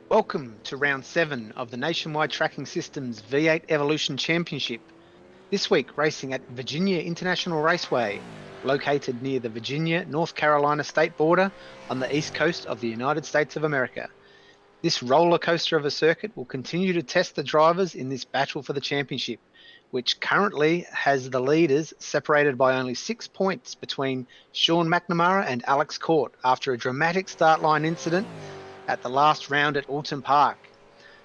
Welcome to round 7 of the Nationwide Tracking Systems V8 Evolution Championship. This week racing at Virginia International Raceway, located near the Virginia-North Carolina state border on the east coast of the United States of America. This roller coaster of a circuit will continue to test the drivers in this battle for the championship, which currently has the leaders separated by only 6 points between Sean McNamara and Alex Court after a dramatic start line incident at the last round at Alton Park.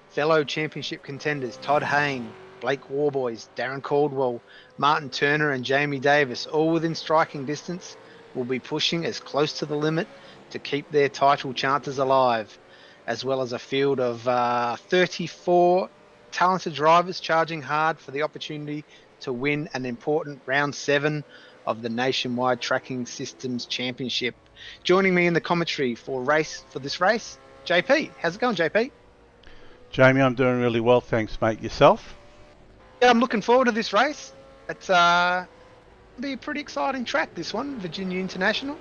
Fellow championship contenders Todd Hayne, Blake Warboys, Darren Caldwell, Martin Turner and Jamie Davis, all within striking distance, will be pushing as close to the limit to keep their title chances alive, as well as a field of 34 talented drivers charging hard for the opportunity to win an important round 7 of the Nationwide Tracking Systems Championship. Joining me in the commentary for this race, JP. How's it going, JP? Jamie, I'm doing really well, thanks, mate. Yourself? Yeah, I'm looking forward to this race. It's be a pretty exciting track, this one, Virginia International.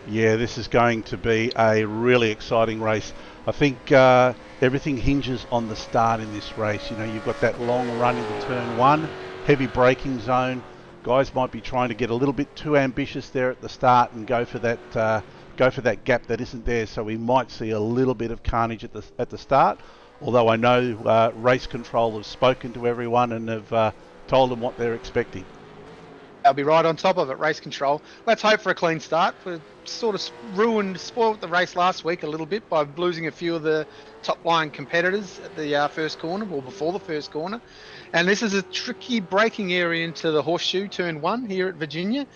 Yeah, this is going to be a really exciting race. I think everything hinges on the start in this race. You know, you've got that long run into turn 1, heavy braking zone. Guys might be trying to get a little bit too ambitious there at the start and go for that gap that isn't there. So we might see a little bit of carnage at the start. Although I know race control have spoken to everyone and have told them what they're expecting. They'll be right on top of it, race control. Let's hope for a clean start. We sort of spoiled the race last week a little bit by losing a few of the top line competitors at the first corner, or before the first corner. And this is a tricky braking area into the horseshoe, turn 1 here at Virginia.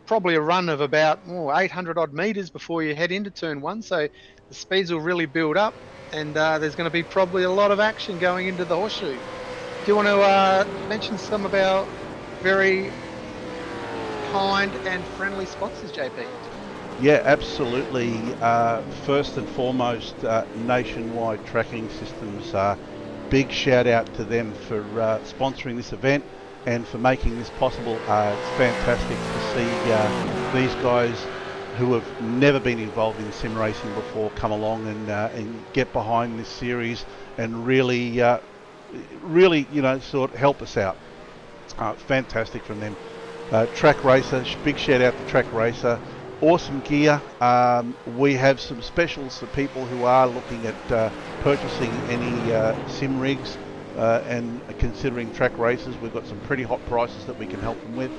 Probably a run of about 800 odd metres before you head into turn 1. So the speeds will really build up, and there's going to be probably a lot of action going into the horseshoe. Do you want to mention some of our very kind and friendly sponsors, JP? Yeah, absolutely. First and foremost, Nationwide Tracking Systems. Big shout out to them for sponsoring this event and for making this possible. It's fantastic to see these guys who have never been involved in sim racing before come along and get behind this series and really, you know, sort of help us out. Fantastic from them. Track Racer, big shout out to Track Racer. Awesome gear. We have some specials for people who are looking at purchasing any sim rigs and considering track races. We've got some pretty hot prices that we can help them with.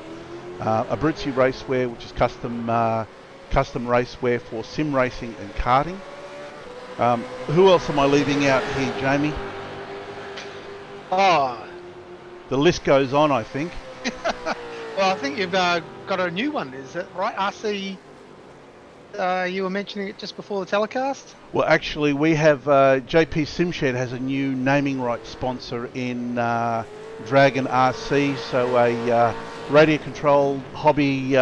Abruzzi Racewear, which is custom racewear for sim racing and karting. Who else am I leaving out here, Jamie? Oh, the list goes on, I think. Well, I think you've got a new one, is that right? RC, you were mentioning it just before the telecast? Well, actually, we have JP Simshed has a new naming rights sponsor in Dragon RC, so a radio-controlled hobby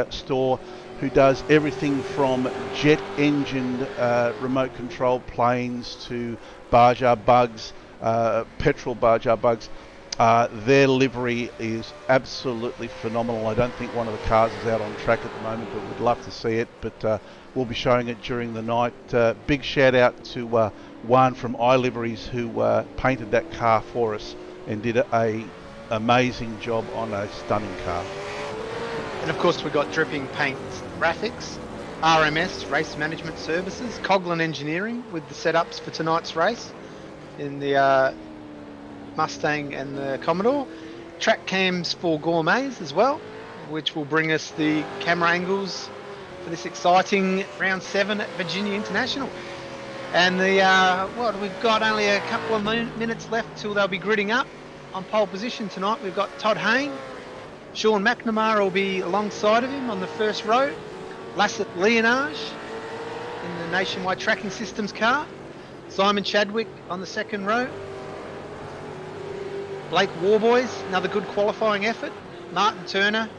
store who does everything from jet-engined remote-controlled planes to Barjar bugs, petrol Barjar bugs. Their livery is absolutely phenomenal. I don't think one of the cars is out on track at the moment, but we'd love to see it. But we'll be showing it during the night. Big shout out to Juan from iLiveries who painted that car for us and did a amazing job on a stunning car. And of course we've got Dripping Paints Graphics, RMS Race Management Services, Coghlan Engineering with the setups for tonight's race in the Mustang and the Commodore, track cams for gourmets as well, which will bring us the camera angles for this exciting round 7 at Virginia International. And we've got only a couple of minutes left till they'll be gridding up. On pole position tonight we've got Todd Hayne. Sean McNamara will be alongside of him on the first row. Lassett Leonage in the Nationwide Tracking Systems car. Simon Chadwick on the second row. Blake Warboys, another good qualifying effort. Martin Turner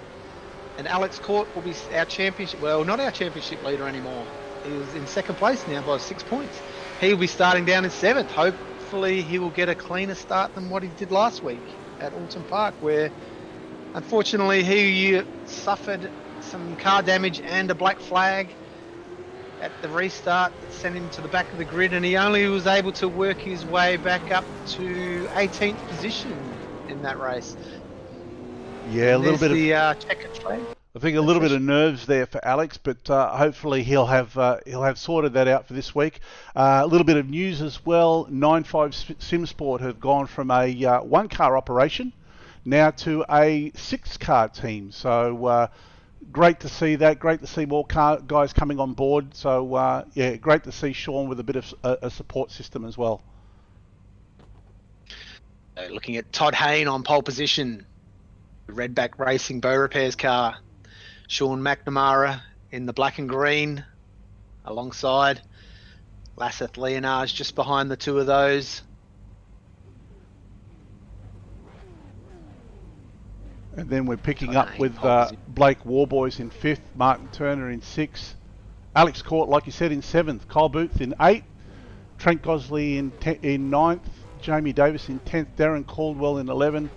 and Alex Court will be our championship, well, not our championship leader anymore. He was in second place now by 6 points. He will be starting down in 7th. Hopefully he will get a cleaner start than what he did last week at Alton Park, where unfortunately he suffered some car damage and a black flag at the restart that sent him to the back of the grid, and he only was able to work his way back up to 18th position in that race. Yeah, and a little bit the of checkered flag. I think a little bit of nerves there for Alex, but hopefully he'll have sorted that out for this week. A little bit of news as well. 9.5 SimSport have gone from a one-car operation now to a six-car team. So great to see that. Great to see more guys coming on board. So yeah, great to see Sean with a bit of a support system as well. Looking at Todd Hayne on pole position, Redback Racing Bow Repairs car. Sean McNamara in the black and green alongside Lasseth Leonage just behind the two of those. And then we're picking up with Blake Warboys in 5th, Martin Turner in 6th, Alex Court, like you said, in 7th, Kyle Booth in 8th, Trent Gosley in 9th, Jamie Davis in 10th, Darren Caldwell in 11th,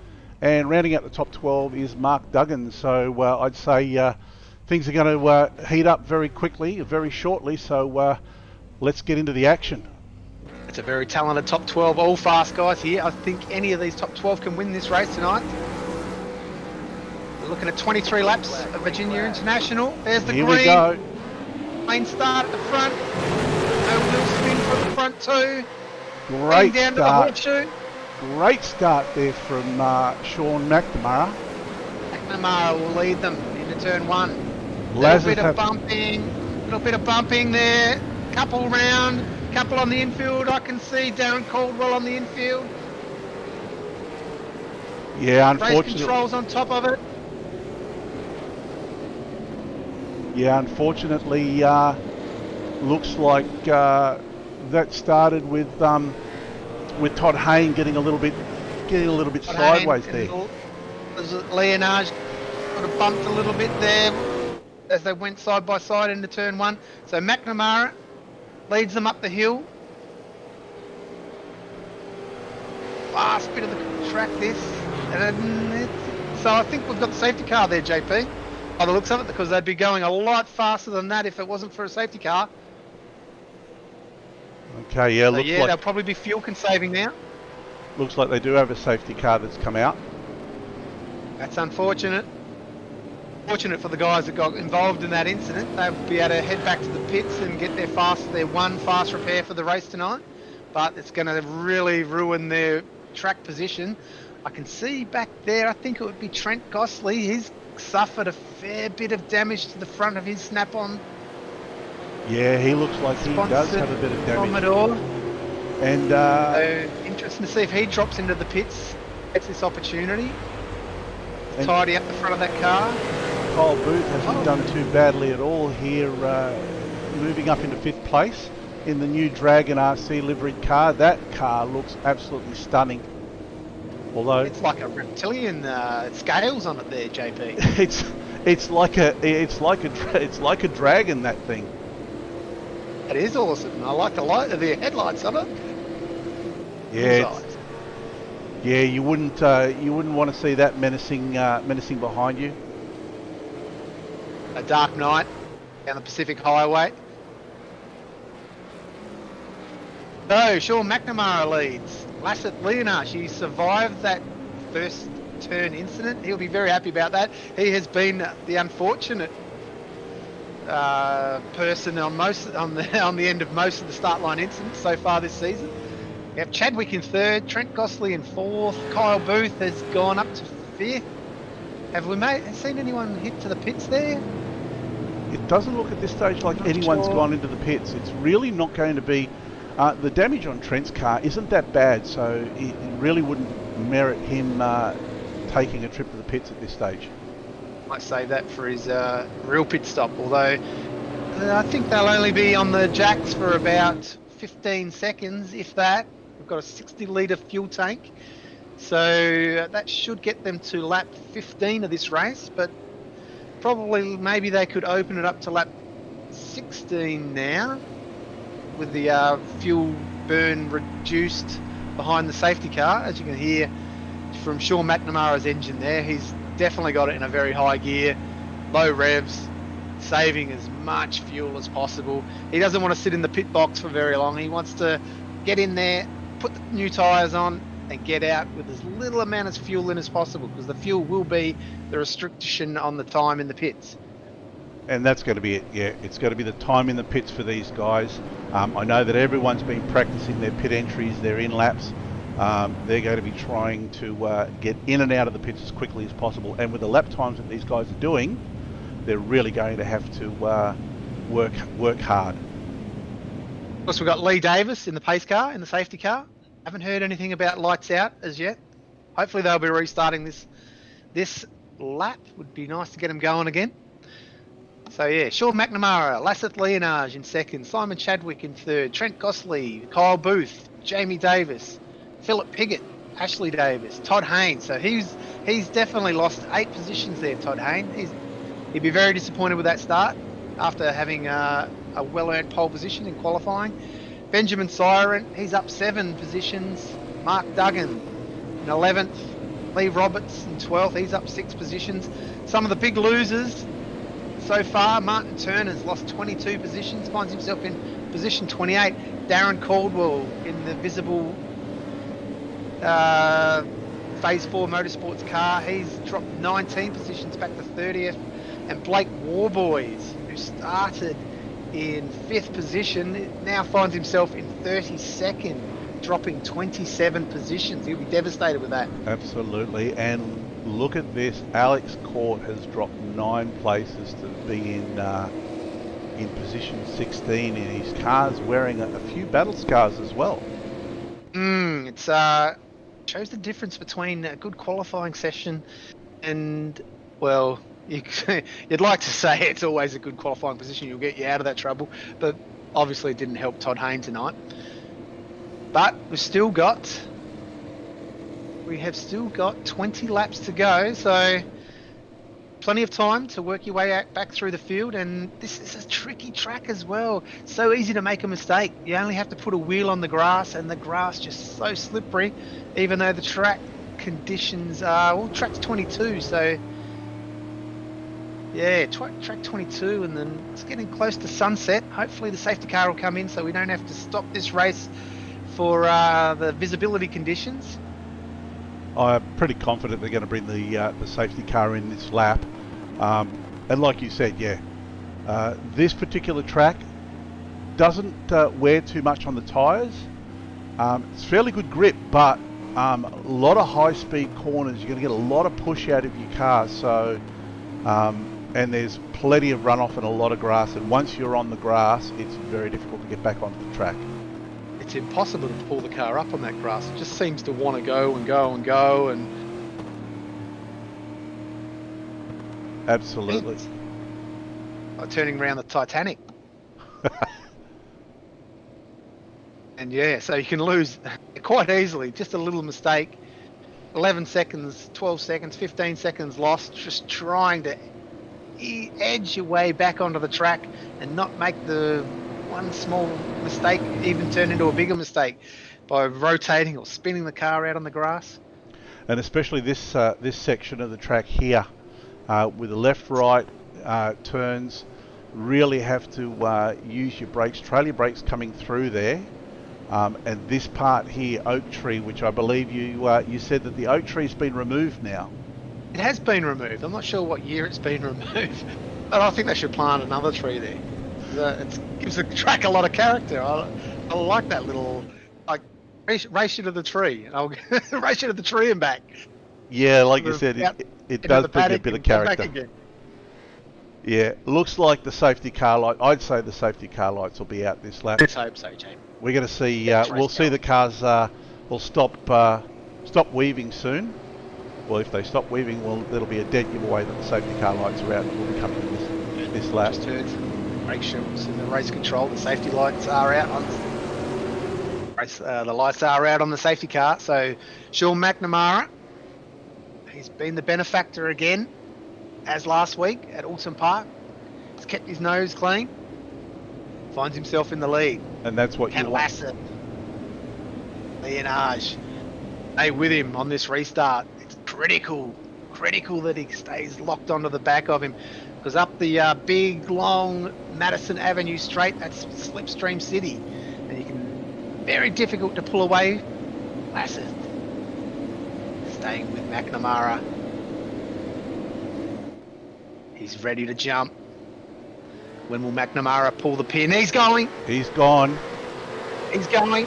and rounding out the top 12 is Mark Duggan. So I'd say things are going to heat up very quickly, very shortly. So let's get into the action. It's a very talented top 12, all fast guys here. I think any of these top 12 can win this race tonight. We're looking at 23 laps of Virginia International. There's the green. Here we go. Main start at the front. No wheel spin from the front too. Great down start. To the horseshoe. Great start there from Sean McNamara. McNamara will lead them into turn 1. Little bit of bumping there. Couple round, couple on the infield. I can see Darren Caldwell on the infield. Yeah, unfortunately. Race controls on top of it. Yeah, unfortunately, looks like that started with Todd Hayne getting a little bit sideways there. Leonage sort of bumped a little bit there as they went side by side into turn 1. So McNamara leads them up the hill. Last bit of the track this. So I think we've got the safety car there, JP. By the looks of it, because they'd be going a lot faster than that if it wasn't for a safety car. Okay, yeah, so looks yeah, like they'll probably be fuel conserving now. Looks like they do have a safety car that's come out. That's unfortunate. Fortunate for the guys that got involved in that incident. They'll be able to head back to the pits and get their one fast repair for the race tonight. But it's going to really ruin their track position. I can see back there, I think it would be Trent Gosley. He's suffered a fair bit of damage to the front of his snap-on. Yeah, he looks like he does have a bit of damage. Commodore. And so interesting to see if he drops into the pits, gets this opportunity. Tidy up the front of that car. Kyle Booth hasn't done too badly at all here, moving up into 5th place in the new Dragon RC liveried car. That car looks absolutely stunning. Although it's like a reptilian scales on it there, JP. it's like a dragon, that thing. It is awesome. I like the light of the headlights on it. Yeah, yeah. You wouldn't want to see that menacing behind you. A dark night down the Pacific Highway. So Sean McNamara leads. Lasseth Leonage, he survived that first turn incident. He'll be very happy about that. He has been the unfortunate person on the end of most of the start line incidents so far this season. We have Chadwick in 3rd, Trent Gosley in 4th, Kyle Booth has gone up to 5th. Have we seen anyone hit to the pits there? It doesn't look at this stage like anyone's gone into the pits. It's really not going to be. The damage on Trent's car isn't that bad, so it really wouldn't merit him taking a trip to the pits at this stage. Might save that for his real pit stop, although I think they'll only be on the jacks for about 15 seconds, if that. We've got a 60-litre fuel tank, so that should get them to lap 15 of this race, but probably maybe they could open it up to lap 16 now, with the fuel burn reduced behind the safety car. As you can hear from Sean McNamara's engine there, he's definitely got it in a very high gear, low revs, saving as much fuel as possible. He doesn't want to sit in the pit box for very long. He wants to get in there, put the new tyres on, and get out with as little amount of fuel in as possible, because the fuel will be the restriction on the time in the pits. And that's going to be it, yeah. It's going to be the time in the pits for these guys. I know that everyone's been practicing their pit entries, their in-laps. They're going to be trying to get in and out of the pits as quickly as possible. And with the lap times that these guys are doing, they're really going to have to work hard. Of course, we've got Lee Davis in the pace car, in the safety car. Haven't heard anything about lights out as yet. Hopefully they'll be restarting this lap. Would be nice to get them going again. So yeah, Sean McNamara, Lasseth Leonage in second, Simon Chadwick in third, Trent Gosley, Kyle Booth, Jamie Davis, Philip Piggott, Ashley Davis, Todd Haynes. So he's definitely lost 8 positions there, Todd Haynes. He'd be very disappointed with that start after having a well-earned pole position in qualifying. Benjamin Siren, he's up 7 positions. Mark Duggan in 11th. Lee Roberts in 12th, he's up 6 positions. Some of the big losers so far, Martin Turner's lost 22 positions, finds himself in position 28. Darren Caldwell in the visible Phase 4 Motorsports car, he's dropped 19 positions back to 30th. And Blake Warboys, who started in 5th position, now finds himself in 32nd, dropping 27 positions. He'll be devastated with that. Absolutely. And look at this, Alex Court has dropped 9 places to be in position 16 in his cars, wearing a few battle scars as well. It shows the difference between a good qualifying session and, well, you'd like to say it's always a good qualifying position, you'll get you out of that trouble, but obviously it didn't help Todd Haynes tonight. But we have still got 20 laps to go, so plenty of time to work your way back through the field. And this is a tricky track as well. So easy to make a mistake. You only have to put a wheel on the grass, and the grass just so slippery, even though the track conditions are, well, track's 22, so yeah, track 22, and then it's getting close to sunset. Hopefully the safety car will come in so we don't have to stop this race for the visibility conditions. I'm pretty confident they're going to bring the safety car in this lap. And like you said, yeah, this particular track doesn't wear too much on the tyres. It's fairly good grip, but a lot of high-speed corners. You're going to get a lot of push out of your car. So, and there's plenty of runoff and a lot of grass. And once you're on the grass, it's very difficult to get back onto the track. It's impossible to pull the car up on that grass. It just seems to want to go and go and go, and absolutely. Like turning around the Titanic. And yeah, so you can lose quite easily, just a little mistake. 11 seconds, 12 seconds, 15 seconds lost, just trying to edge your way back onto the track and not make the one small mistake even turn into a bigger mistake by rotating or spinning the car out on the grass. And especially this this section of the track here, with the left-right turns, really have to use your brakes, trailer brakes coming through there. And this part here, oak tree, which I believe you said that the oak tree's been removed now. It has been removed. I'm not sure what year it's been removed, but I think they should plant another tree there. It gives the track a lot of character. I like that little, like, race you to the tree. I'll race you to the tree and back. Yeah, like you said, it does bring a bit of character. Yeah, looks like the safety car light. I'd say the safety car lights will be out this lap. Let's hope so, Jamie. We're going to see. We'll see the cars will stop weaving soon. Well, if they stop weaving, well, that'll be a dead giveaway that the safety car lights are out and will be coming in this lap. Just heard from brake shoes and the race control. The safety lights are out on the lights are out on the safety car. So Sean McNamara, he's been the benefactor again, as last week at Alton Park. He's kept his nose clean. Finds himself in the lead. And that's what you want. Lasseth, Leonage, stay with him on this restart. It's critical that he stays locked onto the back of him, because up the big, long Madison Avenue straight, that's Slipstream City. And you can, very difficult to pull away. Lasses staying with McNamara. He's ready to jump. When will McNamara pull the pin? He's going. He's gone. He's going.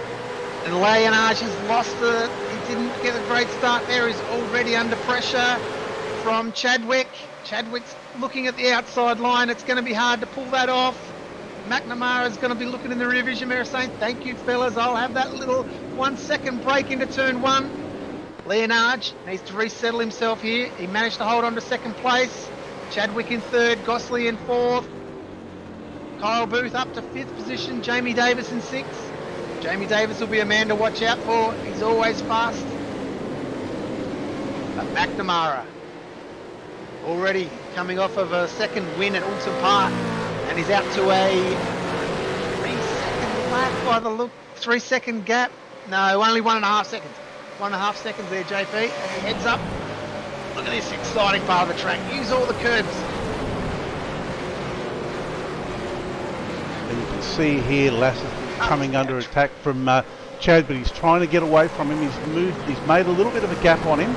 And Leonage has lost it. He didn't get a great start there. He's already under pressure from Chadwick. Chadwick's looking at the outside line. It's going to be hard to pull that off. McNamara's going to be looking in the rear vision mirror saying, thank you, fellas. I'll have that little 1 second break into turn one. Leonage needs to resettle himself here. He managed to hold on to second place. Chadwick in third, Gosley in fourth. Kyle Booth up to fifth position. Jamie Davis in sixth. Jamie Davis will be a man to watch out for. He's always fast. But McNamara already coming off of a second win at Alton Park, and he's out to a 3-second lap by the look. 3-second gap. No, only 1.5 seconds. 1.5 seconds there, JP, as he heads up. Look at this exciting part of the track. Use all the curbs. And you can see here Lasses coming under attack from Chad, but he's trying to get away from him. He's made a little bit of a gap on him,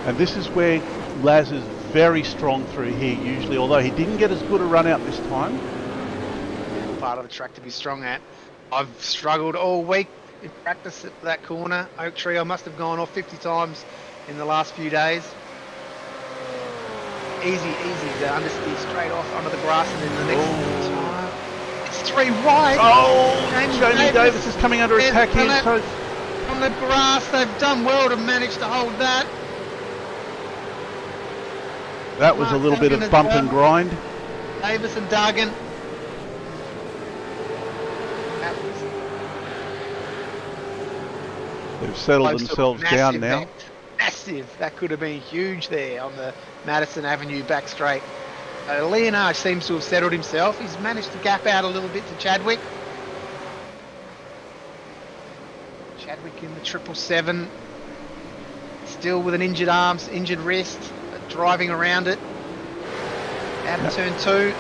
and this is where Laz is very strong through here usually, although he didn't get as good a run out this time. Part of the track to be strong at. I've struggled all week in practice at that corner. Oak Tree, I must have gone off 50 times in the last few days. Easy to understeer straight off under the grass, and then the next time. It's 3 wide. Oh, Jamie Davis is coming under attack here. On the grass, they've done well to manage to hold that. That was a little bit of bump and grind. Davis and Duggan. They've settled themselves down now. Massive. That could have been huge there on the Madison Avenue back straight. Leonage seems to have settled himself. He's managed to gap out a little bit to Chadwick. Chadwick in the 777. Still with an injured arms, injured wrist, driving around it. Out of turn 2.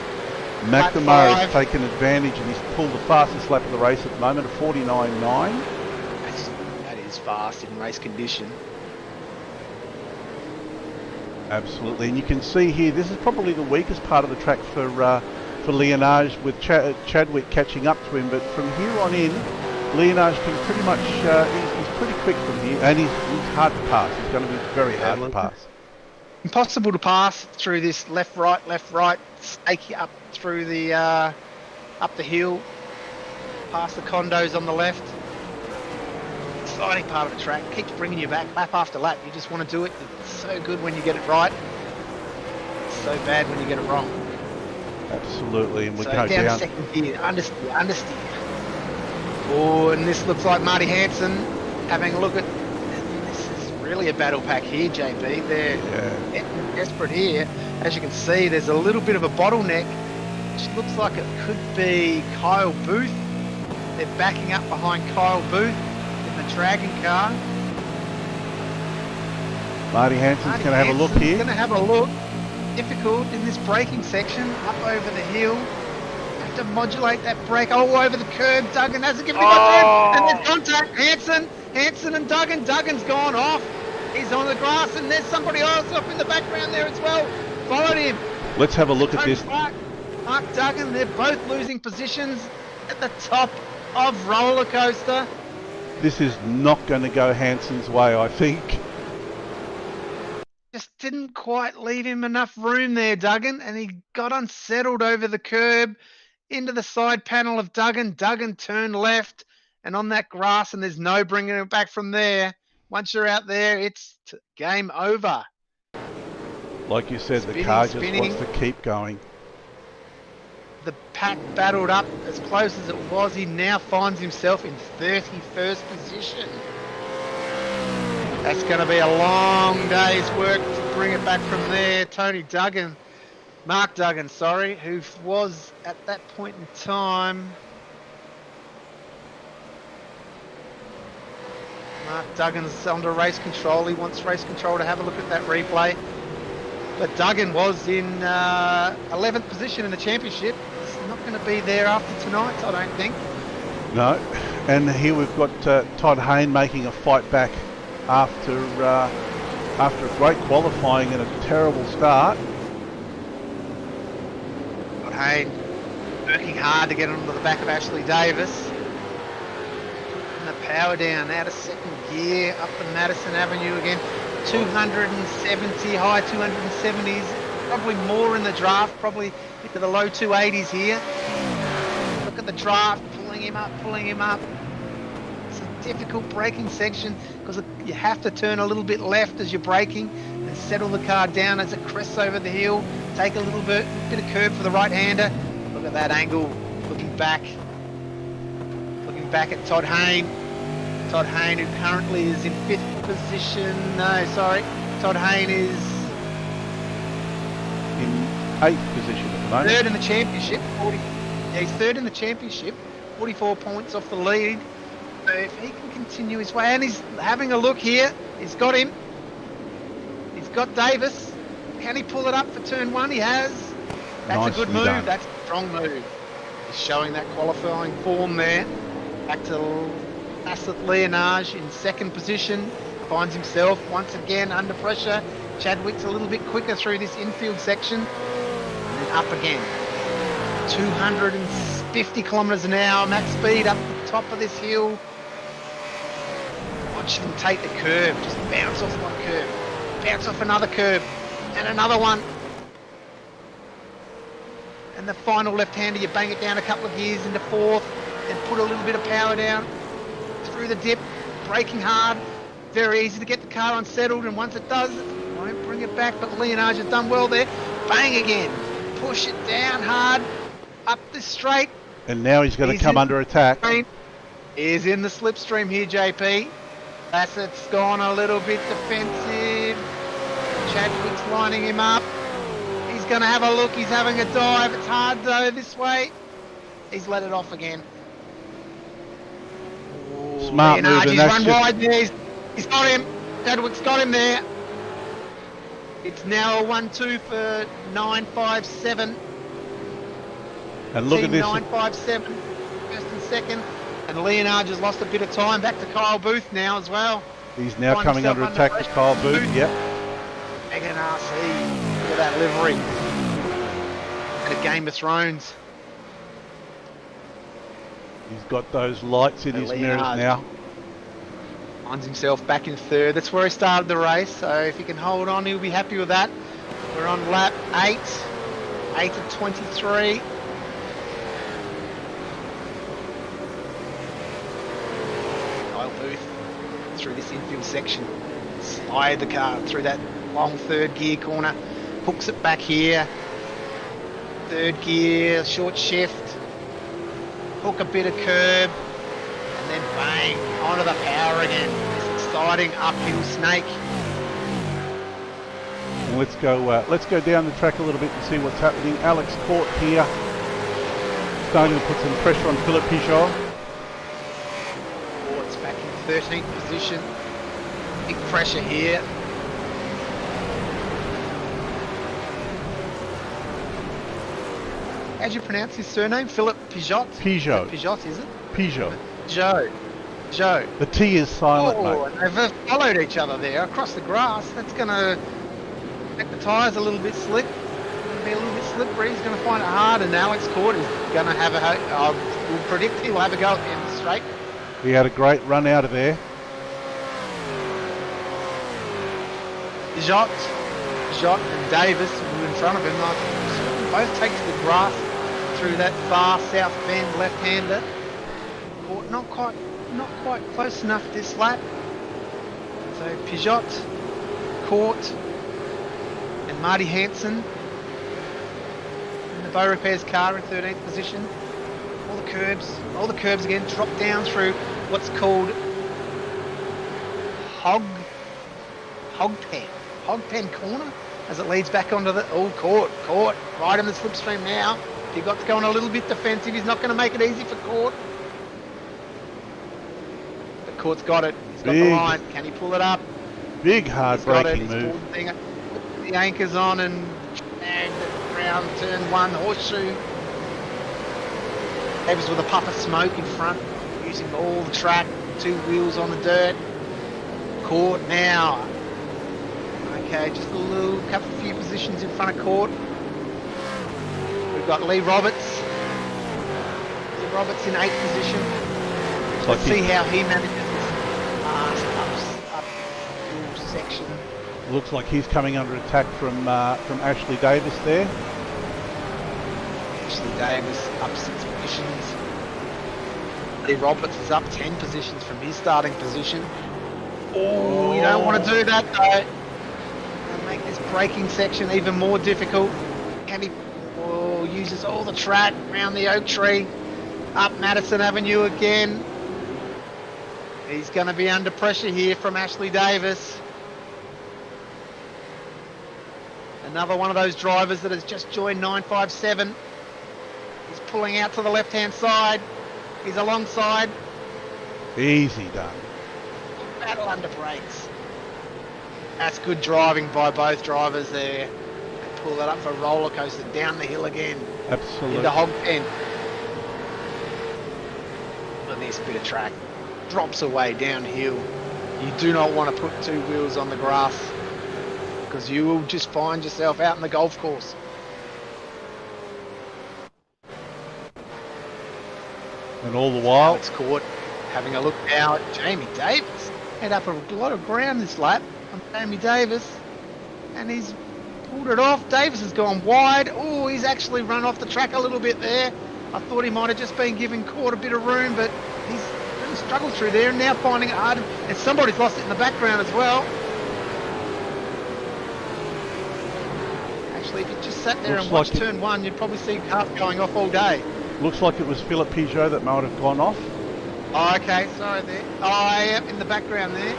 McNamara has taken advantage and he's pulled the fastest lap of the race at the moment, a 49.9. That is fast in race condition. Absolutely, and you can see here, this is probably the weakest part of the track for Leonage, with Chadwick catching up to him, but from here on in, Leonage can pretty much, he's pretty quick from here, and he's hard to pass. He's going to be very hard to pass. Impossible to pass through this left, right, stake up through the, up the hill, past the condos on the left. Exciting part of the track, keeps bringing you back lap after lap. You just want to do it. It's so good when you get it right. It's so bad when you get it wrong. Absolutely, and we so go down. Second gear, understeer. Oh, and this looks like Marty Hansen having a look at. This is really a battle pack here, JB. They're desperate here. As you can see, there's a little bit of a bottleneck, which looks like it could be Kyle Booth. They're backing up behind Kyle Booth. The Dragon car. Marty Hansen's going to have a look here. Going to have a look. Difficult in this braking section, up over the hill. Have to modulate that brake. Oh, over the curb. Duggan hasn't given him a turn. And there's contact. Hansen and Duggan. Duggan's gone off. He's on the grass, and there's somebody else up in the background there as well. Followed him. Let's have a look at this. Mark Duggan. They're both losing positions at the top of roller coaster. This is not going to go Hansen's way, I think. Just didn't quite leave him enough room there, Duggan, and he got unsettled over the curb into the side panel of Duggan. Duggan turned left and on that grass, and there's no bringing it back from there. Once you're out there, it's game over. Like you said, the car just wants to keep going. The pack battled up as close as it was. He now finds himself in 31st position. That's going to be a long day's work to bring it back from there. Mark Duggan, who was at that point in time. Mark Duggan's under race control. He wants race control to have a look at that replay. But Duggan was in 11th position in the championship. He's not going to be there after tonight, I don't think. No, and here we've got Todd Hayne making a fight back after a great qualifying and a terrible start. Todd Hayne working hard to get onto the back of Ashley Davis. And the power down out of second gear up the Madison Avenue again. 270, high 270s, probably more in the draft, probably into the low 280s here. Look at the draft, pulling him up. It's a difficult braking section because you have to turn a little bit left as you're braking and settle the car down as it crests over the hill. Take a little bit of curb for the right-hander. Look at that angle, looking back at Todd Hayne. Todd Hayne, who currently is in 5th position. No, sorry. Todd Hayne is In 8th position at the moment. 3rd in the championship. He's 3rd in the championship. 44 points off the lead. So if he can continue his way, and he's having a look here. He's got him. He's got Davis. Can he pull it up for turn 1? He has. That's a good move. Done. That's a strong move. He's showing that qualifying form there. Back to Asset Leonage in 2nd position. Finds himself once again under pressure. Chadwick's a little bit quicker through this infield section. And then up again. 250 kilometres an hour, max speed up the top of this hill. Watch him take the curb. Just bounce off one curb. Bounce off another curb. And another one. And the final left-hander, you bang it down a couple of gears into 4th. And put a little bit of power down. Through the dip, braking hard, very easy to get the car unsettled, and once it does, it won't bring it back, but Leonage has done well there. Bang again, push it down hard, up the straight. And now he's going to come under attack. He's in the slipstream here, JP. Bassett's gone a little bit defensive. Chadwick's lining him up. He's going to have a look, he's having a dive. It's hard though this way. He's let it off again. Smart move, and he's that's run just... wide there. He's got him. Chadwick's got him there. It's now a 1-2 for 957. And look Team at this. 957, 1st and 2nd. And Leonage has lost a bit of time. Back to Kyle Booth now as well. He's now coming under attack with Kyle Booth. Yep. Megan RC. Look at that livery. And a Game of Thrones. He's got those lights in his mirrors now. Finds himself back in 3rd. That's where he started the race. So if he can hold on, he'll be happy with that. We're on lap 8. 8 of 23. Kyle Booth through this infield section. Slide the car through that long 3rd gear corner. Hooks it back here. 3rd gear, short shift. Hook a bit of curb, and then bang, onto the power again. This exciting uphill snake. And let's go down the track a little bit and see what's happening. Alex Court here, starting to put some pressure on Philip Pichot. Court's back in 13th position. Big pressure here. How do you pronounce his surname? Philip Pichot? Pichot. Pichot, is it? Pichot. Joe. The T is silent, mate. And they've followed each other there across the grass. That's going to make the tyres a little bit slick. Be a little bit slippery. He's going to find it hard, and Alex Court is going to have we'll predict he will have a go at the end of the straight. He had a great run out of there. Pichot and Davis, who were in front of him, both take to the grass through that far south bend left-hander. Court not quite close enough this lap. So Pichot, Court, and Marty Hansen in the Bow Repairs car in 13th position. All the curbs again, drop down through what's called Hogpen corner as it leads back onto the Court right in the slipstream now. Pigot's going a little bit defensive. He's not going to make it easy for Court. But Court's got it. He's got the line. Can he pull it up? Big hard braking move. the anchors on and round turn 1, horseshoe. Davis with a puff of smoke in front, using all the track, 2 wheels on the dirt. Court now. Okay, just a few positions in front of Court. We've got Lee Roberts. Lee Roberts in 8th position. Let's see how he manages this last uphill section. Looks like he's coming under attack from Ashley Davis there. Ashley Davis up 6 positions. Lee Roberts is up 10 positions from his starting position. Oh, you don't want to do that though. It'll make this braking section even more difficult. Can he uses all the track around the oak tree, up Madison Avenue again. He's going to be under pressure here from Ashley Davis. Another one of those drivers that has just joined 957. He's pulling out to the left-hand side. He's alongside. Easy done. Battle under brakes. That's good driving by both drivers there. They pull that up for a roller coaster down the hill again. Absolutely. Into hog pen. Look at this bit of track. Drops away downhill. You do not want to put 2 wheels on the grass because you will just find yourself out in the golf course. And all the while, it's Caught having a look now at Jamie Davis. Had up a lot of ground this lap on Jamie Davis, and he's pulled it off. Davis has gone wide. Oh, he's actually run off the track a little bit there. I thought he might have just been giving Caught a bit of room, but he's really struggled through there and now finding it hard. And somebody's lost it in the background as well. Actually, if you just sat there and watched turn 1, you'd probably see cars going off all day. Looks like it was Philip Peugeot that might have gone off. Oh, okay, sorry there. Oh, yep, in the background there.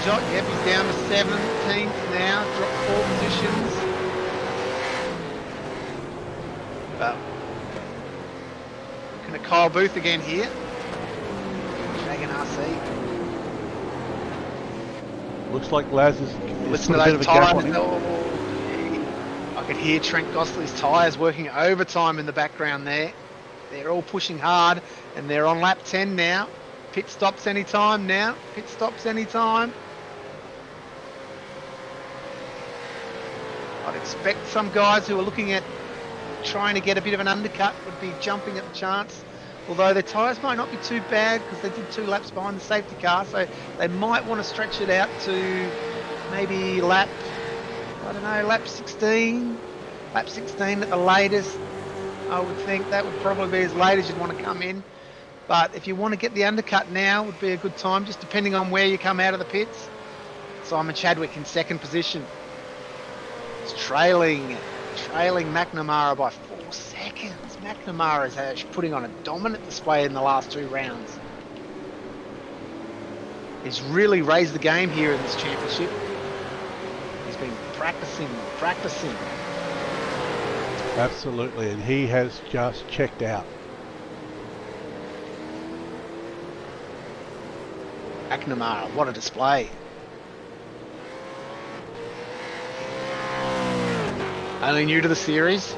Shot, yep, he's down to 17th now, dropped 4 positions. But looking at Kyle Booth again here. Dragon RC. Looks like Laz is listen put to a bit those of a gap on tyres. him. I could hear Trent Gostley's tyres working overtime in the background there. They're all pushing hard, and they're on lap 10 now. Pit stops anytime now. Pit stops anytime. I'd expect some guys who are looking at trying to get a bit of an undercut would be jumping at the chance. Although their tyres might not be too bad because they did 2 laps behind the safety car, so they might want to stretch it out to maybe lap 16. Lap 16 at the latest. I would think that would probably be as late as you'd want to come in. But if you want to get the undercut now, would be a good time, just depending on where you come out of the pits. Simon Chadwick in 2nd position. It's trailing McNamara by 4 seconds. McNamara is actually putting on a dominant display in the last 2 rounds. He's really raised the game here in this championship. He's been practicing. Absolutely, and he has just checked out. McNamara, what a display. Only new to the series,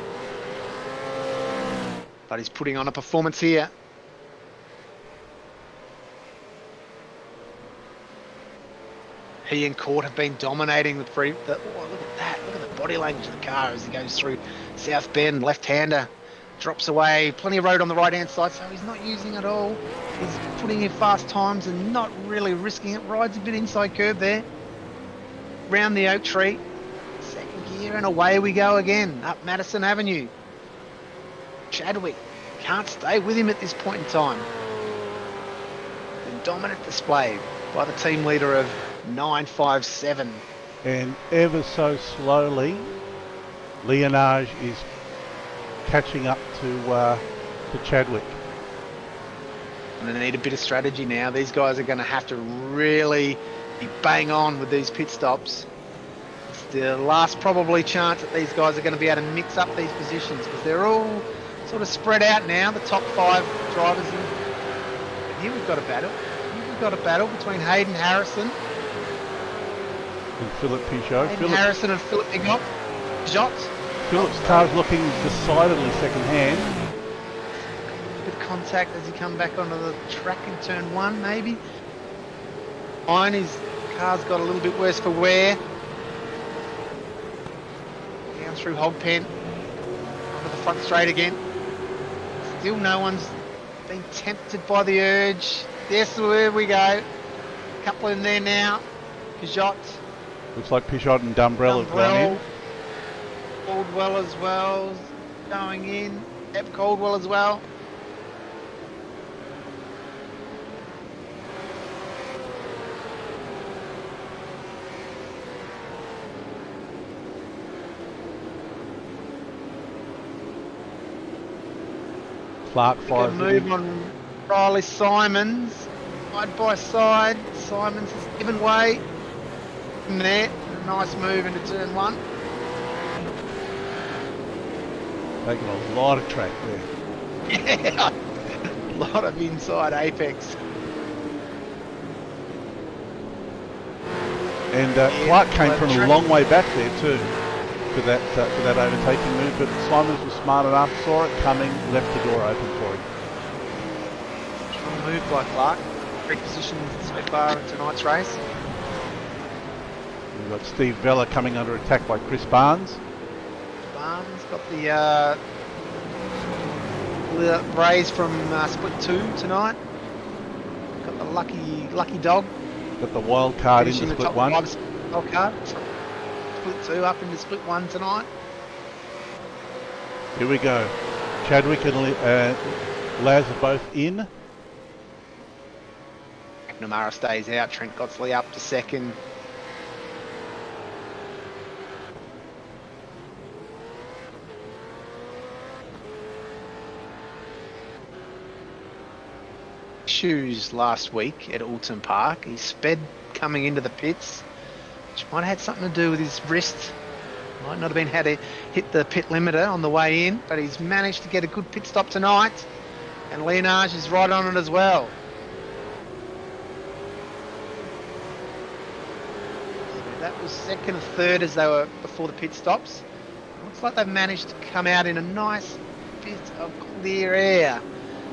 but he's putting on a performance here. He and Court have been dominating the look at that. Look at the body language of the car as he goes through South Bend. Left-hander drops away. Plenty of road on the right-hand side, so he's not using it all. He's putting in fast times and not really risking it. Rides a bit inside curve there. Round the oak tree. 2nd gear and away we go again. Up Madison Avenue. Chadwick can't stay with him at this point in time. The dominant display by the team leader of 957. And ever so slowly, Leonage is catching up to Chadwick. And they need a bit of strategy now. These guys are going to have to really be bang on with these pit stops. It's the last probably chance that these guys are going to be able to mix up these positions because they're all sort of spread out now, the top 5 drivers. And here we've got a battle. Between Hayden Harrison And Philip Peugeot. Harrison and Philip Peugeot. Philip's car's looking decidedly second-hand. Bit of contact as he come back onto the track in turn 1, maybe. Fine, his car's got a little bit worse for wear. Down through Hogpen. Onto the front straight again. Still no one's been tempted by the urge. Yes, there we go. Couple in there now. Peugeot. Looks like Peugeot and Dumbrell have gone in. Caldwell as well. Going in. Eb Caldwell as well. Clark fires move on Riley Simons. Side by side. Simons has given way. In there. A nice move into turn 1. Taking a lot of track there. Yeah, a lot of inside apex. And Clark came from a long way back there too for that overtaking move, but Simons was smart enough, saw it coming, left the door open for him. Strong move by Clark. Great position so far in tonight's race. We've got Steve Vella coming under attack by Chris Barnes. Barnes got the raise from split 2 tonight. Got the lucky dog. Got the wild card into split 1. Wild card. Split 2 up into split 1 tonight. Here we go. Chadwick and Laz are both in. McNamara stays out. Trent Godsley up to second. Issues last week at Alton Park. He sped coming into the pits, which might have had something to do with his wrist. Might not have been how to hit the pit limiter on the way in, but he's managed to get a good pit stop tonight, and Leonage is right on it as well. So that was second and third as they were before the pit stops. Looks like they've managed to come out in a nice bit of clear air,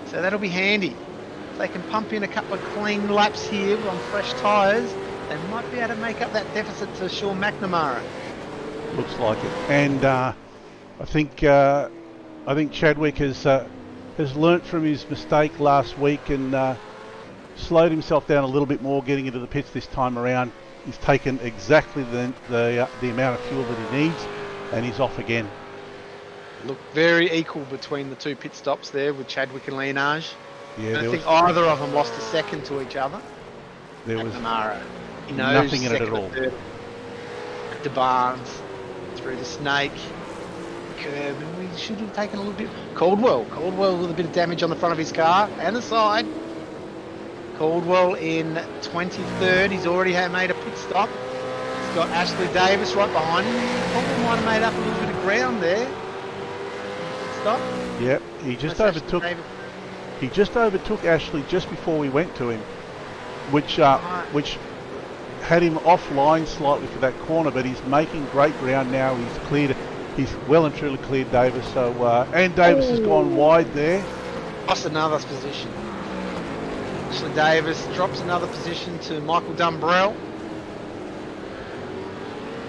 so that'll be handy. They can pump in a couple of clean laps here on fresh tyres, they might be able to make up that deficit to Sean McNamara. Looks like it. And I think Chadwick has learnt from his mistake last week and slowed himself down a little bit more getting into the pits this time around. He's taken exactly the amount of fuel that he needs, and he's off again. Look very equal between the two pit stops there with Chadwick and Leonage. Yeah, I don't think either of them lost a second to each other. There was McNamara, he knows nothing in it at all. To Barnes, through the snake, curb, and we should have taken a little bit. Caldwell with a bit of damage on the front of his car and the side. Caldwell in 23rd, he's already made a pit stop. He's got Ashley Davis right behind him. Caldwell might have made up a little bit of ground there. Pit stop. Yep, he just overtook. He just overtook Ashley just before we went to him, which had him offline slightly for that corner, but he's making great ground now. He's well and truly cleared Davis. So and Davis has gone wide there. Lost another position. Ashley Davis drops another position to Michael Dumbrell.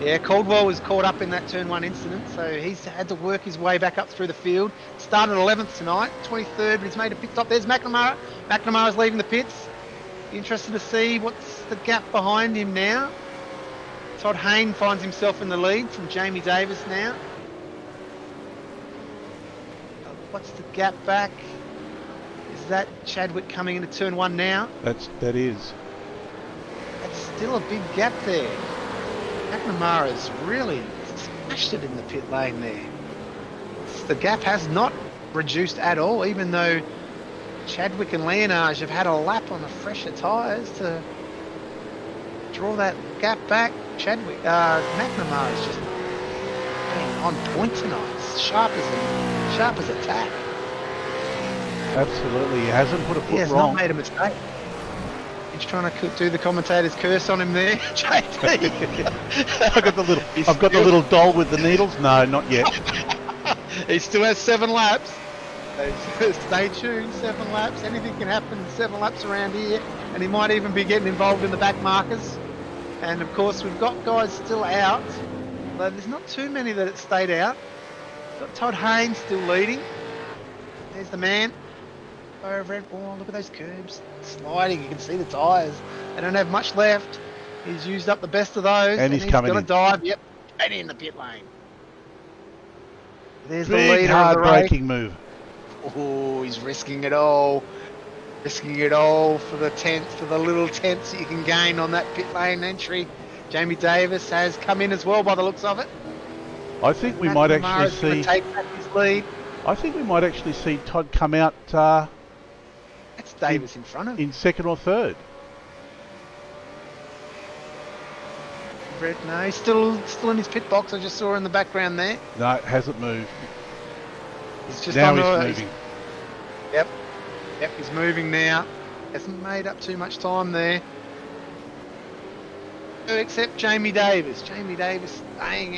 Yeah, Caldwell was caught up in that turn 1 incident, so he's had to work his way back up through the field. Started 11th tonight, 23rd, but he's made a pit stop. There's McNamara. McNamara's leaving the pits. Interested to see what's the gap behind him now. Todd Hayne finds himself in the lead from Jamie Davis now. What's the gap back? Is that Chadwick coming into turn 1 now? That is. That's still a big gap there. McNamara's really smashed it in the pit lane there. The gap has not reduced at all, even though Chadwick and Leonage have had a lap on the fresher tyres to draw that gap back. McNamara's just been on point tonight. Sharp as a tack. Absolutely, he hasn't put a foot he has wrong. Not made a mistake. He's trying to do the commentator's curse on him there, JD. I've got the little doll with the needles. No, not yet. He still has 7 laps. So stay tuned, 7 laps. Anything can happen in 7 laps around here, and he might even be getting involved in the back markers. And of course, we've got guys still out, though there's not too many that have stayed out. We've got Todd Haynes still leading. There's the man over it. Oh, look at those curbs sliding. You can see the tyres. They don't have much left. He's used up the best of those, and he's coming got in. to dive. Yep, and in the pit lane. There's the Big, leader hard of the race. braking move. Oh, he's risking it all. Risking it all for the tenth, for the little tenths that you can gain on that pit lane entry. Jamie Davis has come in as well by the looks of it. I think we Matt might Lamara's actually gonna see. take back his lead. I think we might actually see Todd come out That's Davis in front of him. in second or third. No, he's still in his pit box. I just saw in the background there. No, it hasn't moved. He's just Now on the, he's moving. Yep, he's moving now. Hasn't made up too much time there. Except Jamie Davis. Jamie Davis staying